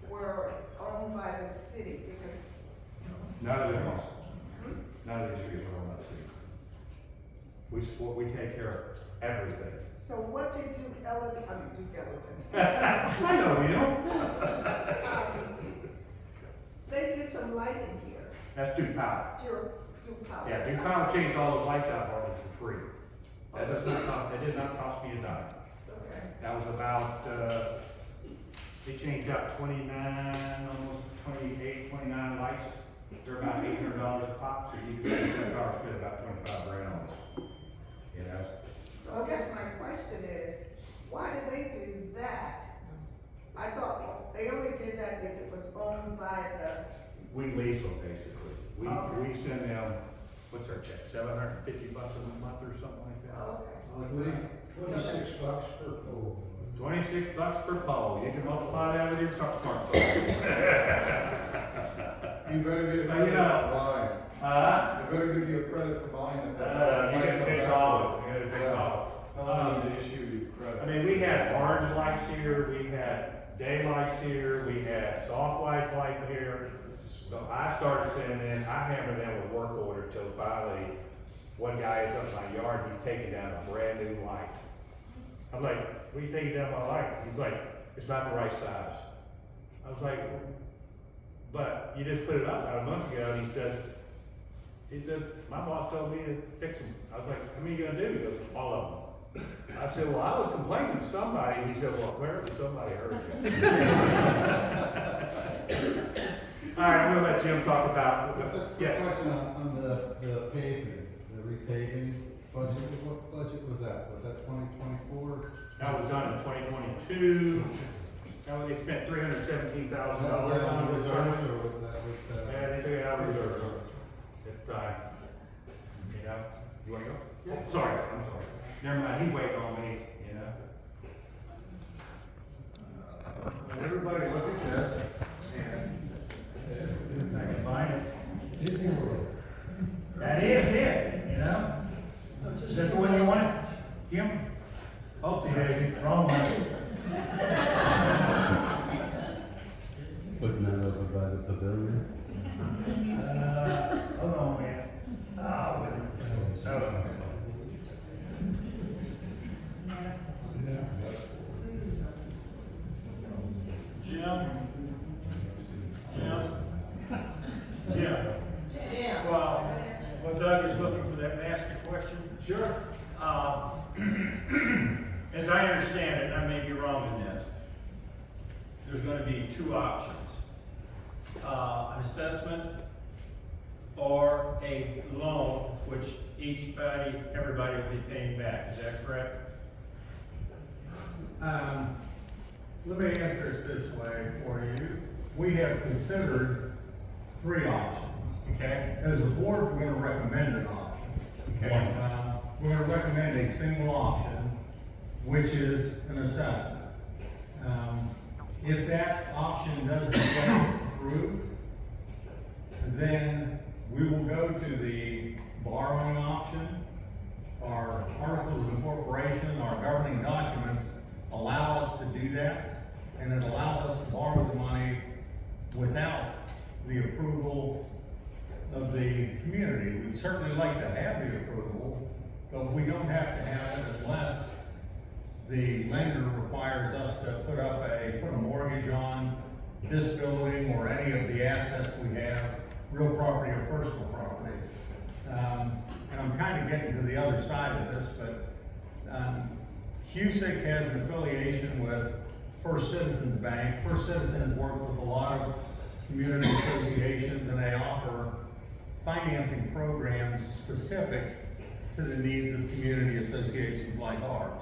were owned by the city because. None of them are. None of these streets are owned by the city. We take care of everything. So what did Duke Ellington? I know him. They did some lighting here. That's Duke Power. Duke Power. Yeah, Duke Power changed all those lights out for me for free. That did not cost me a dime. Okay. That was about, they changed out 29, almost 28, 29 lights. They're about $800 a pop, so you can get that power spend about 25 grand on it. You know? So I guess my question is, why did they do that? I thought they only did that if it was owned by the. We lease them basically. We send them, what's our check, $750 a month or something like that? Okay. $26 per pole. $26 per pole. You can multiply that with your smartphone. You better get a You credit know, for buying. You better give you a credit for buying it. You get a big call. You get a big call. I need to issue you credit. I mean, we had orange lights here, we had daylights here, we had soft white light here. So I started sending in, I hammered them with work orders till finally, one guy is up my yard, he's taking down a brand new light. I'm like, what are you taking down my light? He's like, it's not the right size. I was like, but you just put it up about a month ago, and he said, my boss told me to fix them. I was like, how many you gonna do? He goes, all of them. I said, well, I was complaining to somebody. He said, well, apparently somebody heard you. All right, I'm gonna let Jim talk about, That's a yes. question on the paving, the repaving budget. What budget was that? Was that 2024? That was done in 2022. They spent $317,000 on Was that reserve. or that was? Yeah, they took it out of reserve. time, you know, you wanna go? Yeah. Sorry, I'm sorry. Never mind, he waited on me, you know? Everybody look at this. I can find it. That is it, you know? Is that the one you wanted, Jim? Oh, see, wrong one. Putting that over by the pavilion. Hold on, man. Oh, Jim? Well, Doug is looking for that master question. Sure. As I understand it, I may be wrong in this, there's gonna be two options. An assessment or a loan, which everybody will be paying back, is that correct? Let me answer it this way for you. We have considered 3 options. Okay? As a board, we're gonna recommend an option. Okay. We're gonna recommend a single option, which is an assessment. If that option doesn't get approved, then we will go to the borrowing option. Our articles of incorporation, our governing documents allow us to do that, and it allows us to borrow the money without the approval of the community. We'd certainly like to have the approval, but we don't have to have it unless the lender requires us to put a mortgage on this building or any of the assets we have, real property or personal property. And I'm kind of getting to the other side of this, but Cusick has an affiliation with First Citizens Bank. First Citizens works with a lot of community associations, and they offer financing programs specific to the needs of community associations like ours.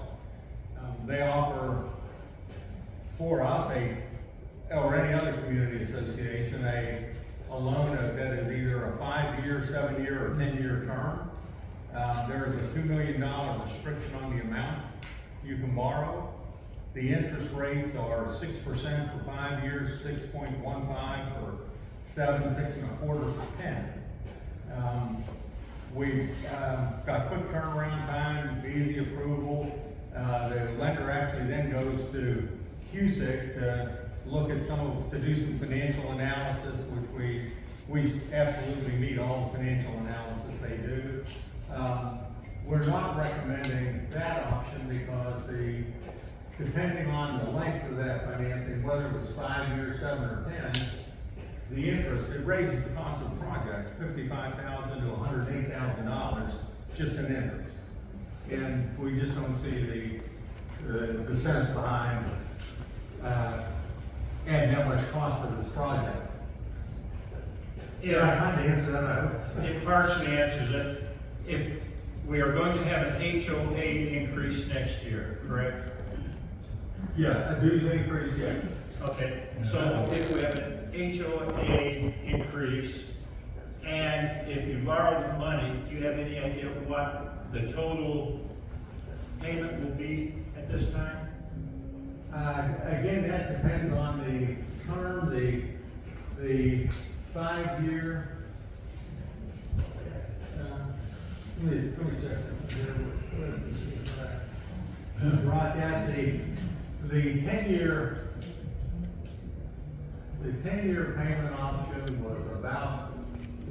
They offer for us or any other community association a loan that is either a 5-year, 7-year, or 10-year term. There is a $2 million restriction on the amount you can borrow. The interest rates are 6% for 5 years, 6.15 for 7, 6.25 for 10. We've got quick turnaround time, easy approval. The lender actually then goes to Cusick to look at to do some financial analysis, which we absolutely meet all the financial analysis they do. We're not recommending that option because depending on the length of that financing, whether it was 5 years, 7 or 10, the interest, it raises the cost of the project, $55,000 to $108,000 just in interest. And we just don't see the sense behind adding that much cost to this project. Yeah. I kind of answer that, I hope. It partially answers it. If we are going to have an HOA increase next year, correct? Yeah, a dues increase, yes. Okay, so if we have an HOA increase, and if you borrow the money, do you have any idea what the total payment will be at this time? Again, that depends on the term, the 5-year. Let me check. Brought that, the 10-year payment option was about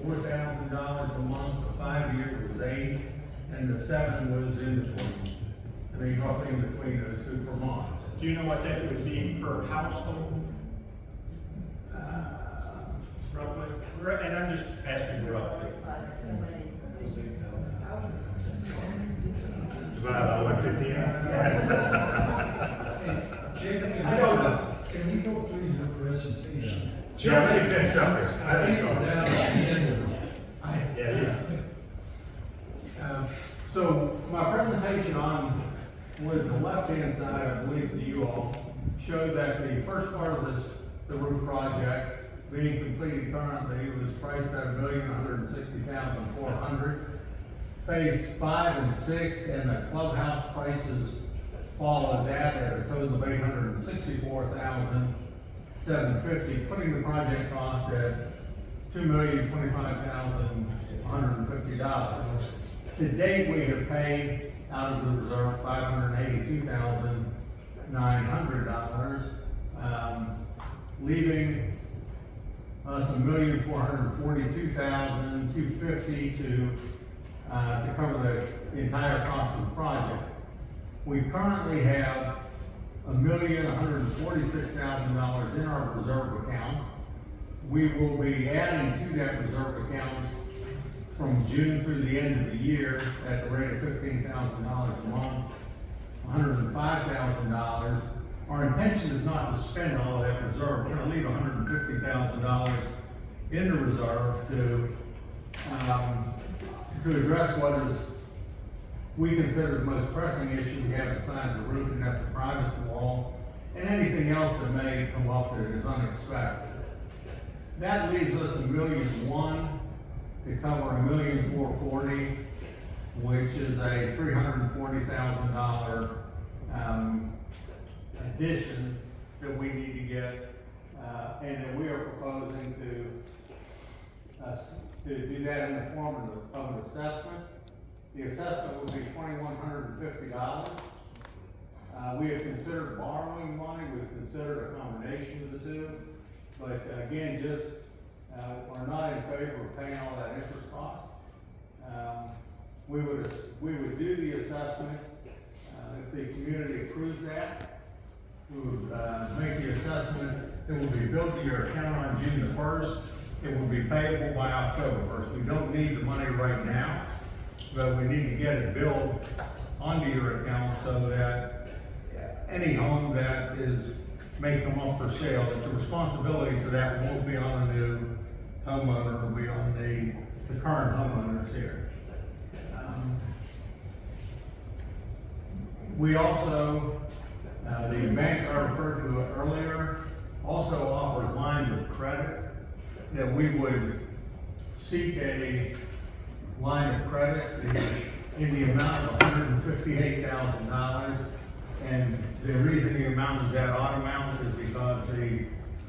$4,000 a month, the 5 years was 8, and the 7 was in between. I mean, roughly in between those two per month. Do you know what that would be per household? Roughly? And I'm just asking roughly. About 150. I don't know. Can we go through your presentation? Yeah, let me finish up here. I think I'm down at the end of it. So my presentation was the left-hand side, I believe, to you all, showed that the first part of the roof project being completed currently, was priced at $1,160,400. Phase 5 and 6 and the clubhouse prices followed that at a total of $864,750, putting the project cost at $2,025,150. To date, we have paid out of the reserve $582,900, leaving us $1,442,250 to cover the entire cost of the project. We currently have $1,146,000 in our reserve account. We will be adding to that reserve account from June through the end of the year at the rate of $15,000 a month, $105,000. Our intention is not to spend all of that reserve. We're gonna leave $150,000 in the reserve to address what is we consider the most pressing issue we have besides the roof, and that's the privacy wall, and anything else that may come up that is unexpected. That leaves us $1,000,001 to cover $1,440,000, which is a $340,000 addition that we need to get, and that we are proposing to do that in the form of an assessment. The assessment would be $2,150. We have considered borrowing money, we've considered a combination of the two, but again, we're not in favor of paying all that interest cost. We would do the assessment, if the community approves that, we would make the assessment. It will be billed to your account on June the 1st. It will be payable by October 1st. We don't need the money right now, but we need to get it billed onto your account so that any home that may come up for sale, that the responsibility for that won't be on the new homeowner, it'll be on the current homeowners here. We also, the bank I referred to earlier, also offers lines of credit that we would seek a line of credit in the amount of $158,000. And the reason the amount is that odd amount is because the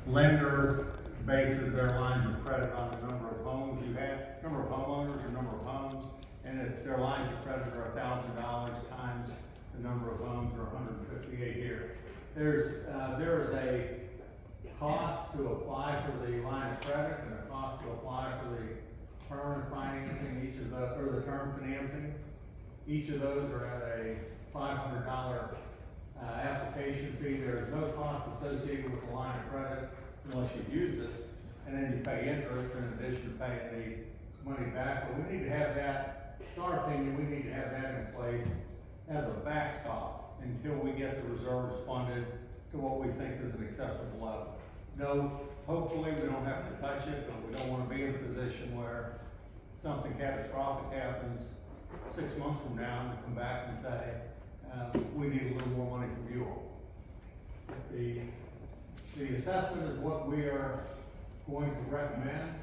lender bases their lines of credit on the number of homes you have, number of homeowners or number of homes. And if their lines of credit are $1,000 times the number of homes or 158 here. There is a cost to apply for the line of credit and a cost to apply for the permanent financing, or the term financing. Each of those are at a $500 application fee. There is no cost associated with the line of credit unless you use it, and then you pay interest in addition to paying the money back. But we need to have that, it's our opinion, we need to have that in place as a backstop until we get the reserves funded to what we think is an acceptable level. No, hopefully we don't have to touch it, but we don't want to be in a position where something catastrophic happens 6 months from now and come back and say, we need a little more money from you all. The assessment is what we are going to recommend,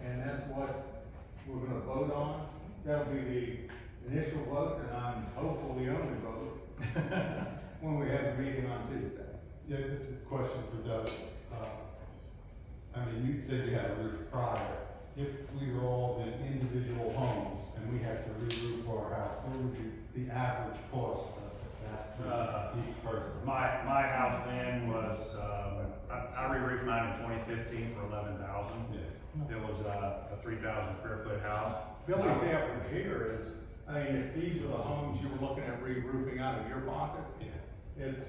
and that's what we're going to vote on. That'll be the initial vote, and I'm hopeful the only vote when we have a meeting on Tuesday. Yeah, this is a question for Doug. I mean, you said you had a roof prior. If we were all in individual homes and we had to re-roof our house, what would be the average cost of that for each person? My house then was, I re-roofed mine in 2015 for $11,000. Yeah. It was a 3,000 square foot house. Billy's average here is, I mean, if these were the homes you were looking at re-roofing out of your pocket, it's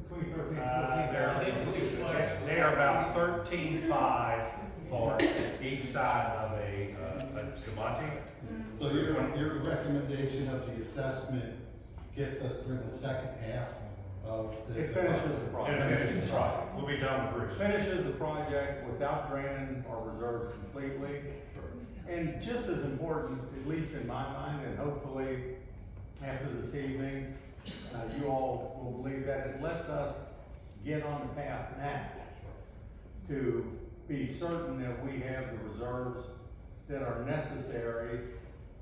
between 13 and 14,000. They are about 13.5 for each side of a Scamati. So your recommendation of the assessment gets us through the second half of the. It finishes the project. We'll be done with roofs. Finishes the project without draining our reserves completely. And just as important, at least in my mind, and hopefully after this evening, you all will believe that it lets us get on the path now to be certain that we have the reserves that are necessary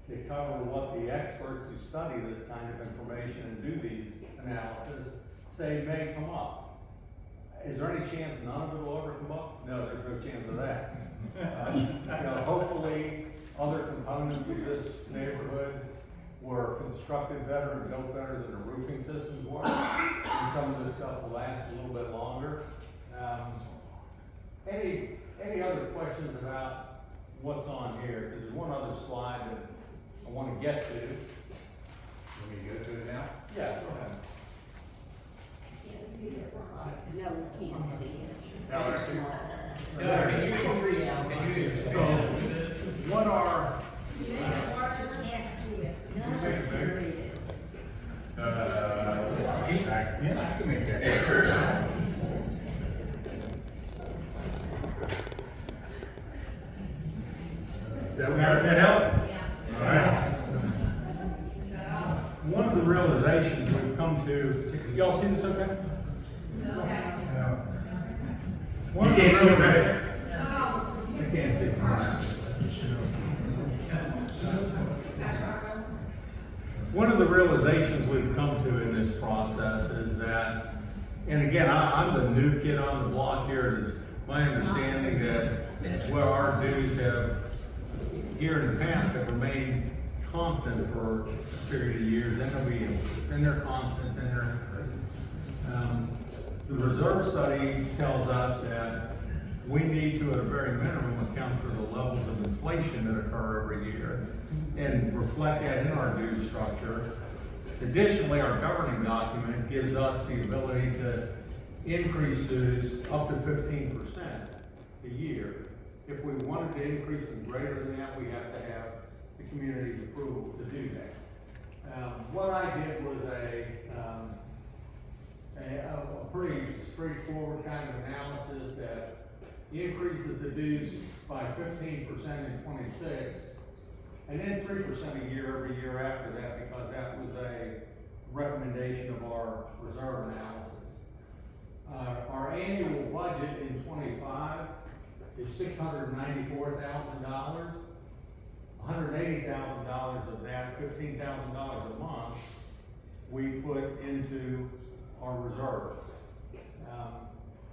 to cover what the experts who study this kind of information and do these analysis say may come up. Is there any chance none of it will ever come up? No, there's no chance of that. Hopefully, other components of this neighborhood were constructed better and built better than the roofing systems were. And some of this stuff will last a little bit longer. Any other questions about what's on here? Because there's one other slide that I want to get to. Let me go to it now. Yeah, go ahead. No, we can't see it. Now, It's I see. small. What are, None of us can read it. Yeah, I can make that. That help? Yeah. All right. one of the realizations we've come to, y'all see this okay? One of the You can't see it, realizations. I can't see it. One of the realizations we've come to in this process is that, and again, I'm the new kid on the block here. It is my understanding that where our dues have, here in the past, have remained constant for a period of years, then they're constant, then they're the reserve study tells us that we need to, at a very minimum, account for the levels of inflation that occur every year and reflect that in our due structure. Additionally, our governing document gives us the ability to increase dues up to 15% a year. If we wanted to increase them greater than that, we have to have the community's approval to do that. What I did was a pretty straightforward kind of analysis that increases the dues by 15% in 26, and then 3% a year every year after that, because that was a recommendation of our reserve analysis. Our annual budget in 25 is $694,000. $180,000 of that, $15,000 a month, we put into our reserves.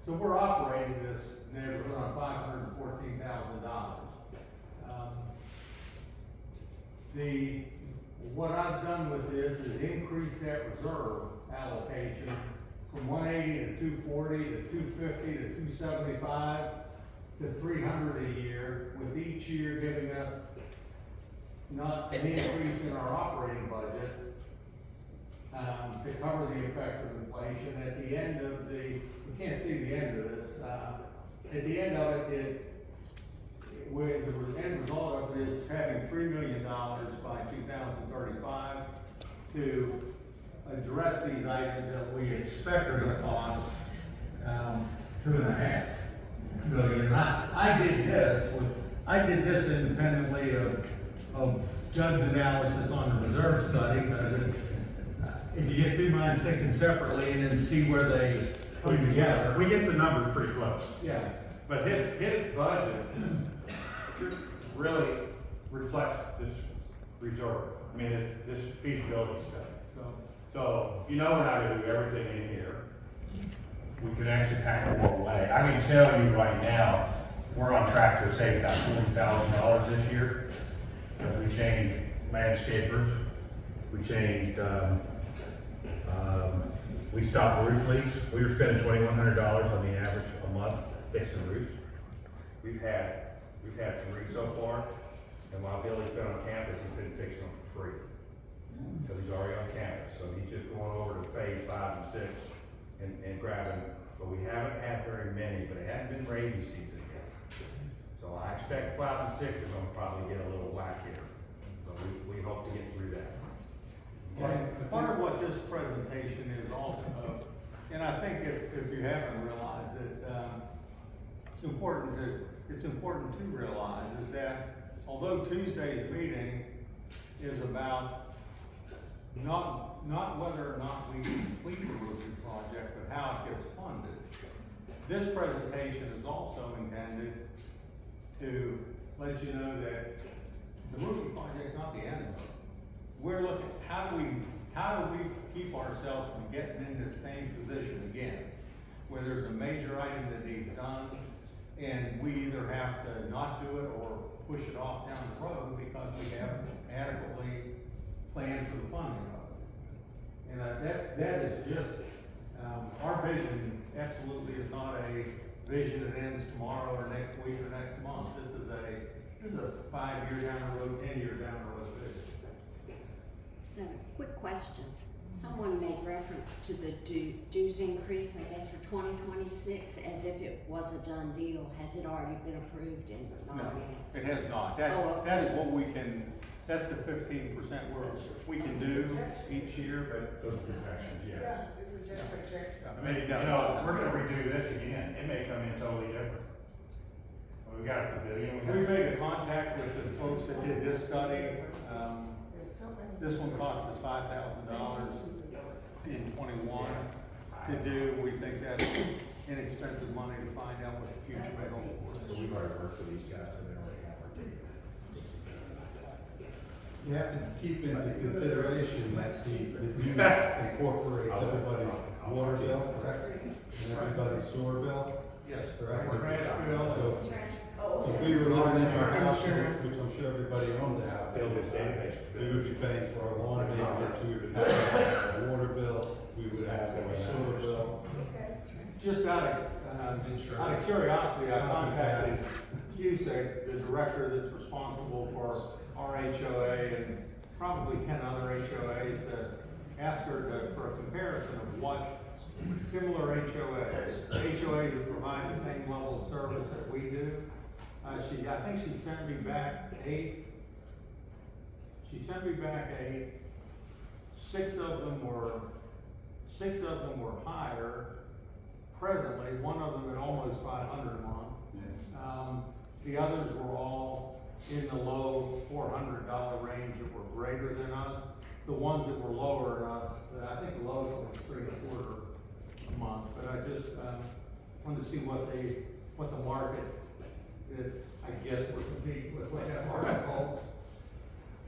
So we're operating this neighborhood on $514,000. What I've done with this is increase that reserve allocation from 180 to 240 to 250 to 275 to 300 a year, with each year giving us not an increase in our operating budget to cover the effects of inflation. At the end of you can't see the end of this. At the end of it, the end result of it is having $3 million by 2035 to address these items that we expect are going to cost $2.5 million. I did this independently of Judd's analysis on the reserve study, because if you get two minds thinking separately and then see where they come together. We get the numbers pretty close. Yeah. But his budget really reflects this reserve. I mean, this feasibility study. So, we're not gonna do everything in here. We could actually pack more away. I can tell you right now, we're on track to save about $40,000 this year. We changed landscapers, we changed, we stopped roof leaks. We were spending $2,100 on the average a month fixing roofs. We've had three so far, and while Billy's been on campus, he's been fixing them for free. Because he's already on campus, so he's just going over to phase 5 and 6 and grabbing, but we haven't had very many, but it hasn't been rainy season yet. So I expect 5 and 6 is gonna probably get a little whack here, but we hope to get through that. And part of what this presentation is also, and I think if you haven't realized it, it's important to realize is that although Tuesday's meeting is about not whether or not we complete the roofing project, but how it gets funded. This presentation is also intended to let you know that the roofing project is not the end of it. We're looking, how do we keep ourselves from getting into the same position again? Where there's a major item that needs done, and we either have to not do it or push it off down the road because we haven't adequately planned for the funding of it. And that is just, our vision absolutely is not a vision that ends tomorrow or next week or next month. This is a 5 year down the road, 10 year down the road vision. So, quick question. Someone made reference to the dues increase, I guess, for 2026, as if it was a done deal. Has it already been approved and not No, yet? it has not. Oh, That is what we can, that's the 15% we can do each year, but Those are projections, yes. It's a just projection. I mean, you know, we're gonna redo this again, it may come in totally different. We got a pavilion, we made a contact with the folks that did this study. This one cost us $5,000 in '21 to do. We think that's inexpensive money to find out what the future may hold for us. So we've already worked with these guys, so they already have our data. You have to keep into consideration that the use incorporates everybody's water bill, correct? And everybody's sewer bill, Yes. correct? Trash bill. So if we were living in our houses, which I'm sure everybody owned a house, Build this database. we would be paying for our lawn maintenance, we would have a water bill, we would have a sewer bill. Just out of curiosity, I contacted Cusick, the director that's responsible for our HOA and probably 10 other HOAs, to ask her for a comparison of what similar HOAs that provide the same level of service that we do. I think she sent me back 8. She sent me back 8. 6 of them were higher presently. One of them at almost 500 a month. The others were all in the low $400 range that were greater than us. The ones that were lower than us, I think the lowest one was $325 a month. But I just wanted to see what the market, I guess, would compete with what that market holds.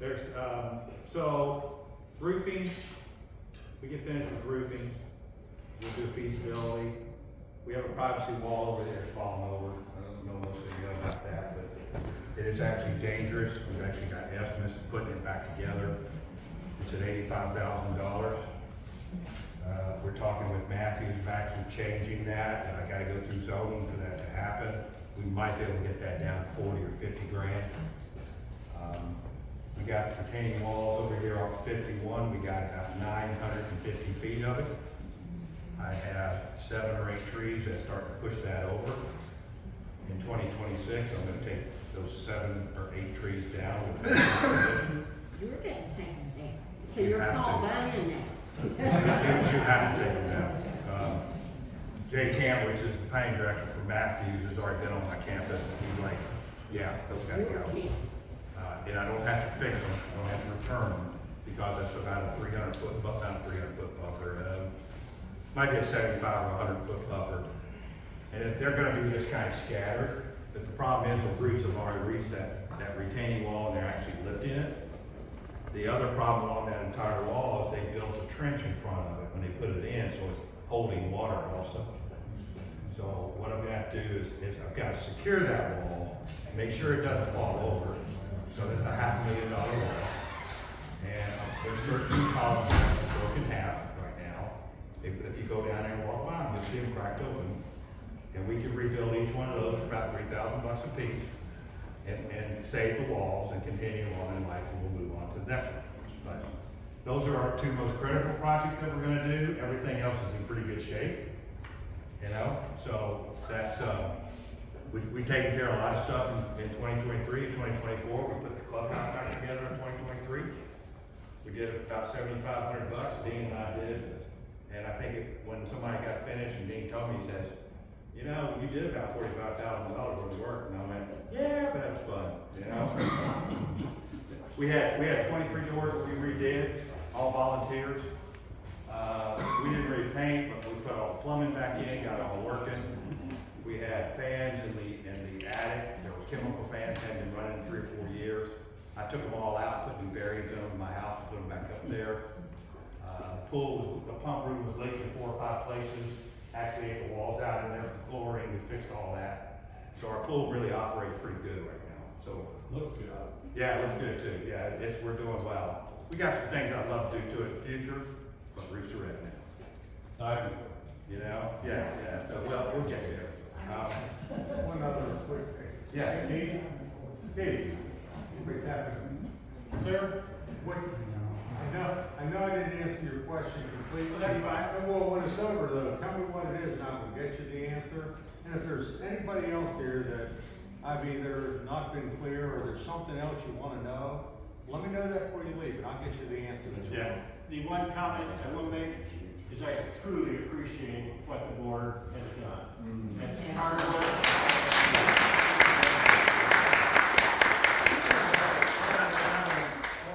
There's, so roofing, we get finished with roofing, we'll do feasibility. We have a privacy wall over there falling over. I don't know most of you know about that, but it is actually dangerous. We've actually got estimates to putting it back together. It's at $85,000. We're talking with Matthews of actually changing that, and I gotta go through zoning for that to happen. We might be able to get that down to 40 or 50 grand. We got retaining walls over here off 51. We got about 950 feet of it. I have 7 or 8 trees that start to push that over. In 2026, I'm gonna take those 7 or 8 trees down. You're getting taken down. So You you're have to. called by in now. You have to take them down. Jay Camp, which is the planning director for Matthews, has already been on my campus, and he's like, yeah, those gotta Your go. kids. And I don't have to fix them, I don't have to return them, because that's about a 300-foot buffer. Might be a 75 or 100-foot buffer. And if they're gonna be just kind of scattered, but the problem is the roots have already reached that retaining wall, and they're actually lifting it. The other problem on that entire wall is they built a trench in front of it when they put it in, so it's holding water also. So what I'm gonna have to do is I've got to secure that wall, make sure it doesn't fall over. So that's a $500,000 wall. And there's 13 columns that are broken in half right now. If you go down there and walk by them, you'll see them cracked open. And we can rebuild each one of those for about $3,000 a piece. And save the walls and continue on in life, and we'll move on to the next one. But those are our 2 most critical projects that we're gonna do. Everything else is in pretty good shape, you know? So that's, we've taken care of a lot of stuff in 2023 and 2024. We put the clubhouse back together in 2023. We did about $7,500, Dean and I did. And I think when somebody got finished and Dean told me, he says, you know, you did about $45,000 worth of work. And I went, yeah, but that was fun, you know? We had 23 doors that we redid, all volunteers. We didn't repaint, but we put all the plumbing back in, got it all working. we had fans in the attic, there were chemical fans, had been running 3 or 4 years. I took them all out, put new bearings in them in my house, put them back up there. The pump room was leaking 4 or 5 places. Actually, had the walls out in there for chlorine, we fixed all that. So our pool really operates pretty good right now, so. Looks good. Yeah, it looks good too, yeah, we're doing well. We got some things I'd love to do to it in the future, but roofs are in now. I do. You know, yeah, so we'll get there. One other quick thing. Yeah. Dave, quick happening. Sir, what, I know I didn't answer your question completely. Well, that's fine. Well, when it's over though, tell me what it is and I will get you the answer. And if there's anybody else here that I've either not been clear or there's something else you wanna know, let me know that before you leave and I'll get you the answer that you want. The one comment I will make is I truly appreciate what the board has done. It's hard work.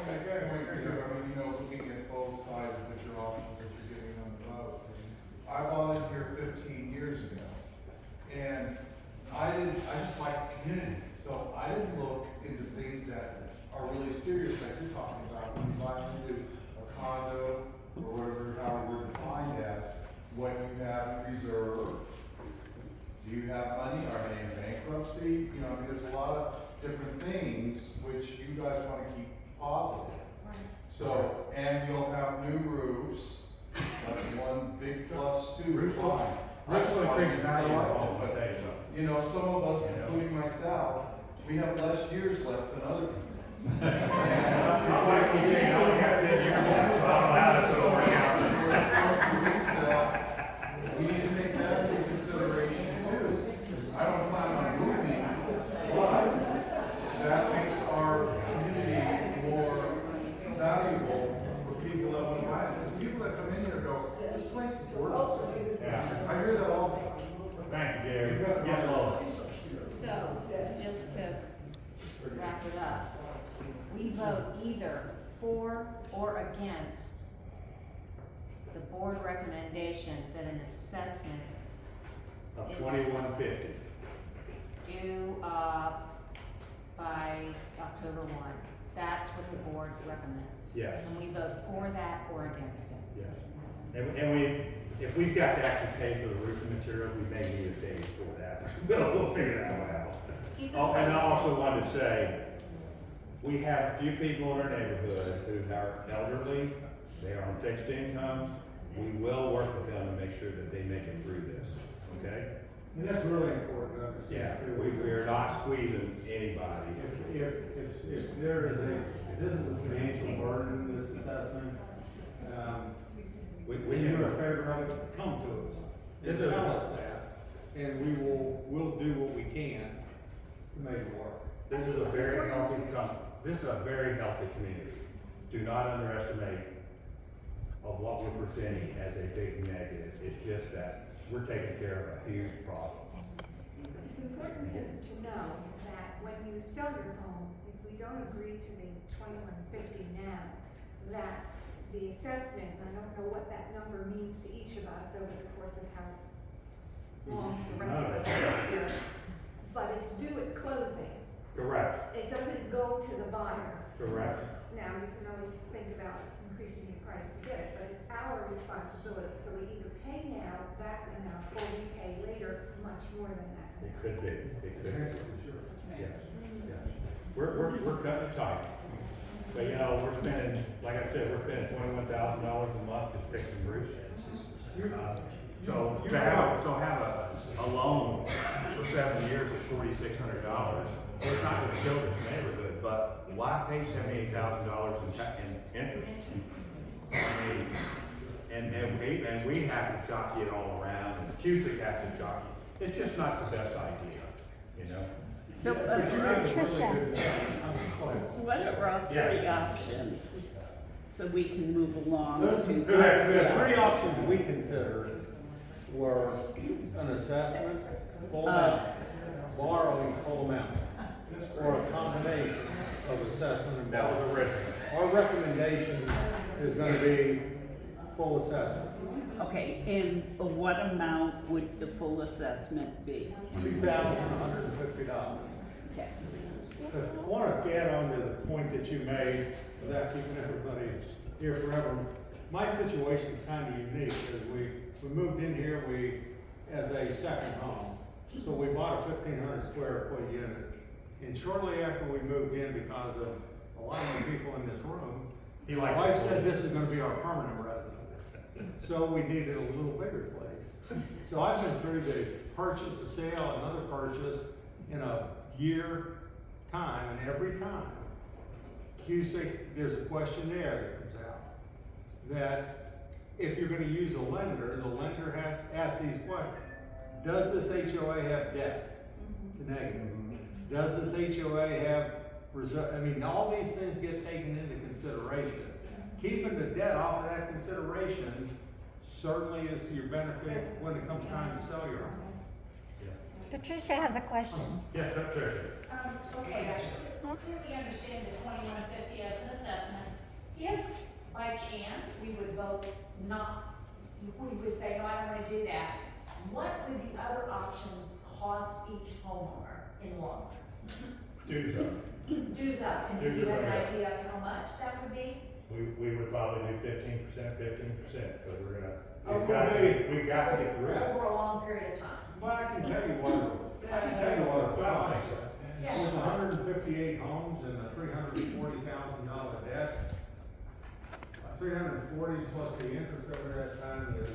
I mean, you know, looking at both sides of what your options that you're giving on the vote. I volunteered 15 years ago, and I just like the community, so I didn't look into things that are really serious like you're talking about, when you buy into a condo, or whatever, how we're defined as, what you have in reserve. Do you have money, are they in bankruptcy? You know, I mean, there's a lot of different things which you guys wanna keep positive. So, and you'll have new roofs, that's one big plus too. Roofs fine. Roofs will increase value of the home, I'll tell you something. You know, some of us, including myself, we have less years left than other people. My wife will say, I only got 10 years left, so I don't have it to work out. We need to take that into consideration too. I don't plan on moving, but that makes our community more valuable for people that want to buy it. Because people that come in here go, this place is gorgeous. Yeah. I hear that all the time. Thank you, Gary. Yes, Lola. So, just to wrap it up, we vote either for or against the board recommendation that an assessment Of is 2150. due, by October 1. That's what the board recommends. Yes. And we vote for that or against it. Yes. And if we've got to actually pay for the roofing material, we may need a day for that. We'll figure that one out. Keep us Oh, and I posted. also wanted to say, we have a few people in our neighborhood who are elderly, they are on fixed incomes. We will work with them to make sure that they make it through this, okay? And that's really important to understand. Yeah, too. we are not squeezing anybody. If there is if this is a financial burden, this assessment, We when you're in favor of it, come to us. And This is- tell us that, and we'll do what we can to make it work. This is a very healthy this is a very healthy community. Do not underestimate of what we're presenting as a big negative. It's just that we're taking care of a huge problem. It's important to know that when you sell your home, if we don't agree to the 2150 now, that the assessment, and I don't know what that number means to each of us over the course of how long the rest of us are here, but it's due at closing. Correct, It doesn't go to the buyer. correct. Now, you can always think about increasing your price to get it, but it's our responsibility. So we either pay now that amount, or we pay later much more than that. It could be, yes, yes. We're cutting it tight. But you know, we're spending, like I said, we're spending $21,000 a month just fixing roofs. So have a loan for 7 years at $4,600, well, it's not gonna kill this neighborhood, but why pay $78,000 in interest? I mean, and we have to jockey it all around, and Cusick has to jockey. It's just not the best idea, you know? So, Tricia, what are our three Yeah. options? So we can move along. The three options we considered were an assessment, full amount, borrowing full amount, or a combination of assessment and That borrowing. was original. Our recommendation is gonna be full assessment. Okay, and what amount would the full assessment be? $2,150. Okay. I want to add on to the point that you made, without keeping everybody here forever. My situation is kind of unique, because we moved in here, as a second home. So we bought a 1,500 square foot unit. And shortly after we moved in, because of a lot of the people in this room, my wife said this is gonna be our permanent residence. So we needed a little bigger place. So I've been through the purchase, the sale, another purchase in a year time, and every time, there's a questionnaire that comes out, that if you're gonna use a lender, the lender has asked these questions. Does this HOA have debt? It's negative. Does this HOA have all these things get taken into consideration. Keeping the debt off of that consideration certainly is to your benefit when it comes time to sell your home. Patricia has a question. Yes, Patricia. Okay, I completely understand the 2150 as an assessment. If by chance we would vote not, we would say, no, I don't want to do that, what would the other options cost each homeowner in long term? Dues up. Dues up, and do you have an idea of how much that would be? We would probably do 15%, because we're gonna, Oh, we got to get the rest. Over a long period of time. Well, I can tell you what it costs. Yeah. With 158 homes and a $340,000 debt, 340 plus the interest over that time is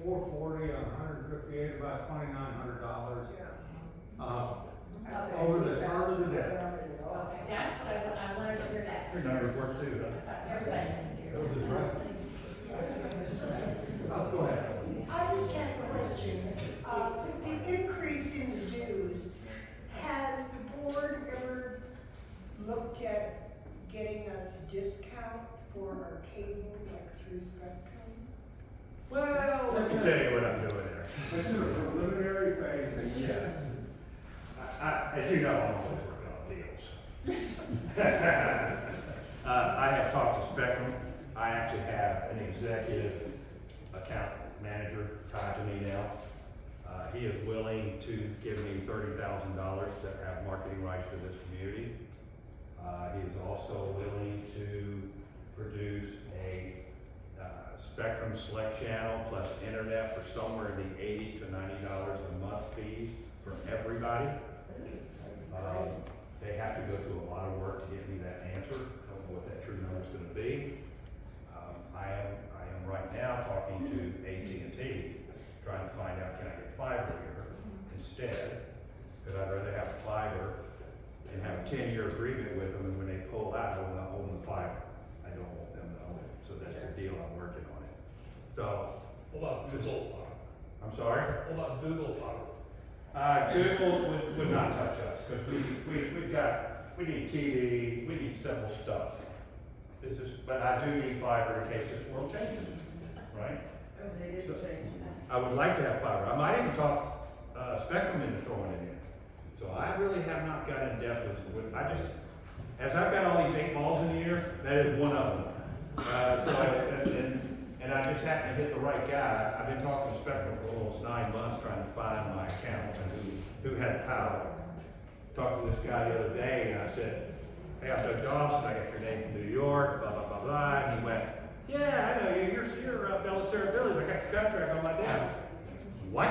440 on 158, about $2,900. Over the term of the debt. Okay, that's what I wanted to hear that. Your numbers work too, Everybody. That was impressive. Go ahead. I just have a question. The increase in the dues, has the board ever looked at getting us a discount for our cable, like through Spectrum? Well, Let me tell you what I'm doing there. this is a preliminary phase. Yes. As you know, I'm always working on deals. I have talked to Spectrum. I actually have an executive account manager tied to me now. He is willing to give me $30,000 to have marketing rights to this community. He is also willing to produce a Spectrum Select channel plus internet for somewhere in the $80 to $90 a month fees for everybody. They have to go through a lot of work to get me that answer. I don't know what that true number is going to be. I am right now talking to AT&T, trying to find out, can I get fiber here instead? Because I'd rather have fiber and have a 10-year agreement with them, and when they pull out, I will not own the fiber. I don't want them to own it. So that's the deal, I'm working on it. So. What about Google Fiber? I'm sorry? What about Google Fiber? Google would not touch us, because we need TV, we need several stuff. But I do need fiber in case this world changes, right? So, I would like to have fiber. I might even talk Spectrum into throwing it in. So I really have not got in depth with as I've got all these 8 balls in the air, that is one of them. And I just happened to hit the right guy. I've been talking to Spectrum for almost 9 months trying to find my account and who had power. Talked to this guy the other day, and I said, hey, I'm Doug Dawson, I got your name from New York, blah, blah, blah, blah. And he went, yeah, I know you, you're Bellasera Villas, I got your contract on my desk. What?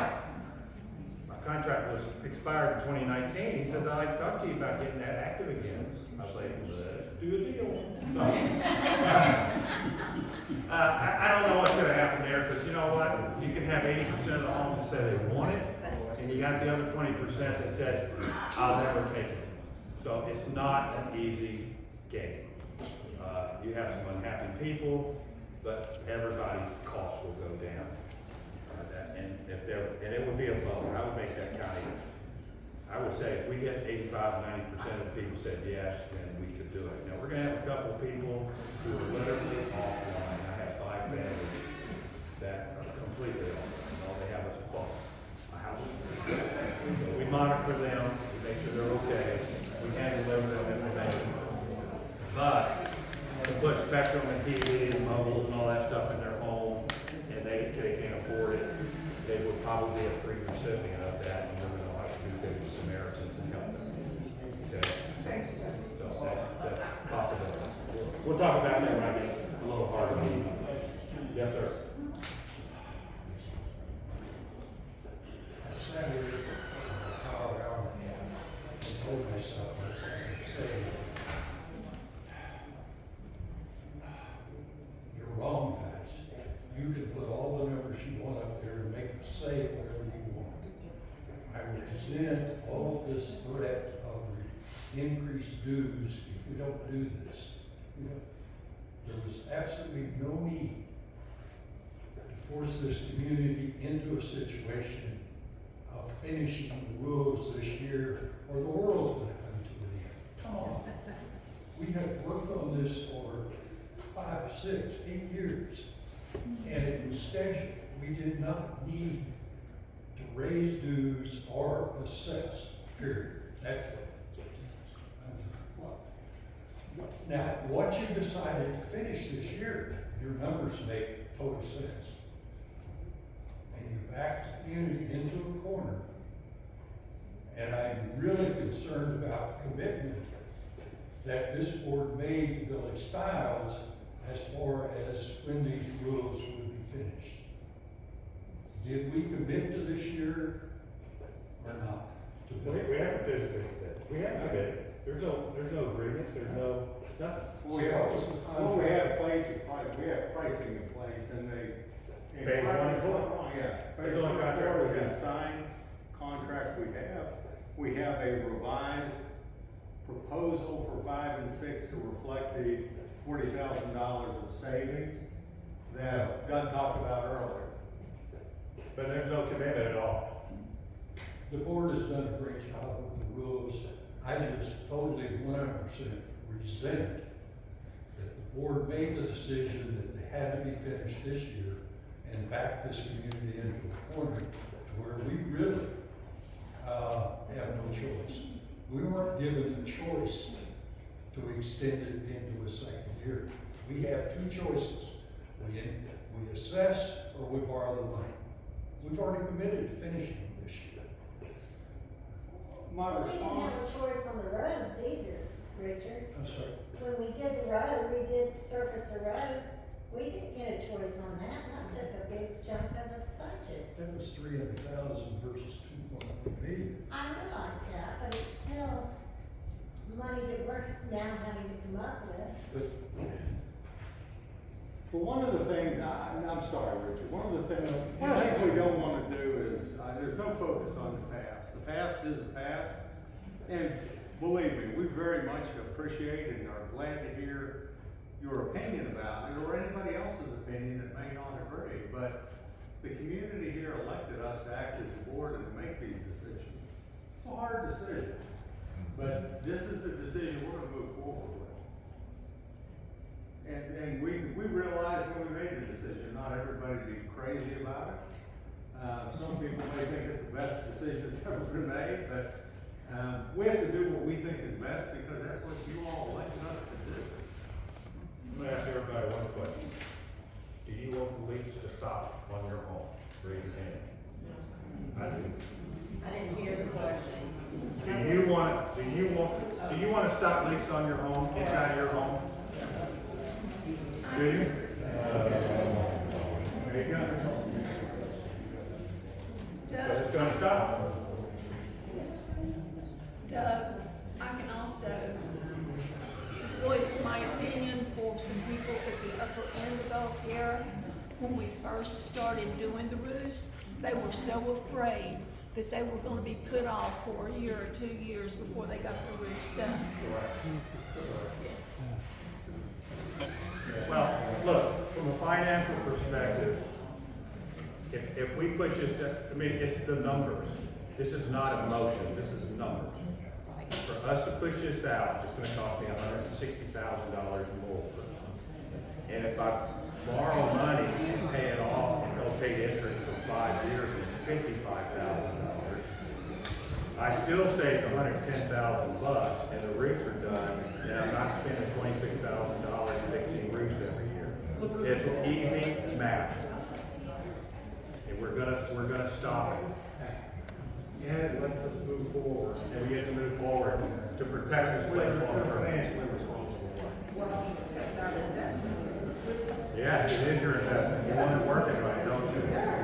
My contract was expired in 2019. He said, I'd like to talk to you about getting that active again. I was like, let's do a deal. So, I don't know what's gonna happen there, because you know what? You can have 80% of the homes that say they want it, and you got the other 20% that says, I'll never take it. So it's not an easy game. You have some unhappy people, but everybody's costs will go down. And it would be a vote. I would make that county. I would say if we get 85, 90% of the people said yes, then we could do it. Now we're gonna have a couple of people who are literally offline. I have 5 families that are completely offline. All they have is a phone, a house. So we monitor them, we make sure they're okay, we hand deliver them information. But to put Spectrum and TV and mobile and all that stuff in their home, and they probably a free recipient of that, and we're gonna have to do good Samaritans and help them. Okay? So that's a possibility. We'll talk about that when I get a little harder. Yes, sir. Saturday, Colorado, I told myself, I was going to say, you're wrong, guys. You can put all the numbers you want up there and make them say whatever you want. I resent all of this threat of increased dues if we don't do this. There was absolutely no need to force this community into a situation of finishing the roads this year, or the world's gonna come to an end. Come on. We have worked on this for 5, 6, 8 years, and it was scheduled. We did not need to raise dues or assess, period. That's it. Now, what you decided to finish this year, your numbers make total sense. And you backed the community into a corner. And I'm really concerned about the commitment that this board made to Billy Stiles as far as when these roads would be finished. Did we commit to this year or not? We haven't physically committed. We haven't committed. There's no agreements, there's no, nothing. We have pricing in place, and they. Pay one full. Yeah. That's the only contract we have. Signed contract we have a revised proposal for 5 and 6 to reflect the $40,000 of savings that Doug talked about earlier. But there's no commitment at all. The board has done a great job with the rules. I just totally 100% resent that the board made the decision that they had to be finished this year and back this community into a corner to where we really have no choice. We weren't given the choice to extend it into a second year. We have 2 choices. We assess or we borrow the money. We've already committed to finishing it this year. My We didn't response. have a choice on the roads either, Richard. I'm sorry. When we did the road, we did surface the roads, we didn't get a choice on that, and that took a big chunk of the budget. That was 300,000 versus 2.1 million. I realize that, but it's still money that we're now having to come up with. But one of the things, I'm sorry, Richard, one of the things we don't want to do is, there's no focus on the past. The past is the past, and believe me, we very much appreciate and are glad to hear your opinion about it, or anybody else's opinion that may not agree, but the community here elected us to act as a board and to make these decisions. It's a hard decision, but this is the decision we're gonna move forward with. And we realized when we made the decision, not everybody would be crazy about it. Some people may think it's the best decision that's ever been made, but we have to do what we think is best because that's what you all elected us to do. I'm gonna ask everybody one question. Do you want the leaks to stop on your home? Raise your hand. I do. I didn't hear the question. Do you want to stop leaks on your home, inside your home? Do you? There you go. But it's gonna stop. Doug, I can also voice my opinion for some people at the upper end of Bellasera. When we first started doing the roofs, they were so afraid that they were gonna be put off for a year or 2 years before they got the roofs done. Well, look, from a financial perspective, if we push it, it's the numbers. This is not emotion, this is numbers. For us to push this out, it's gonna cost me $160,000 more. And if I borrow money and pay it off and don't pay interest for 5 years, it's $55,000. I still save $110,000 and the roofs are done, and I'm not spending $26,000 fixing roofs every year. It's easy math. And we're we're gonna stop it. Yeah, let's just move forward. And we have to move forward to protect this place long term. Financially responsible way. Well, it's our investment. Yes, it is your investment. You want it working right, don't you?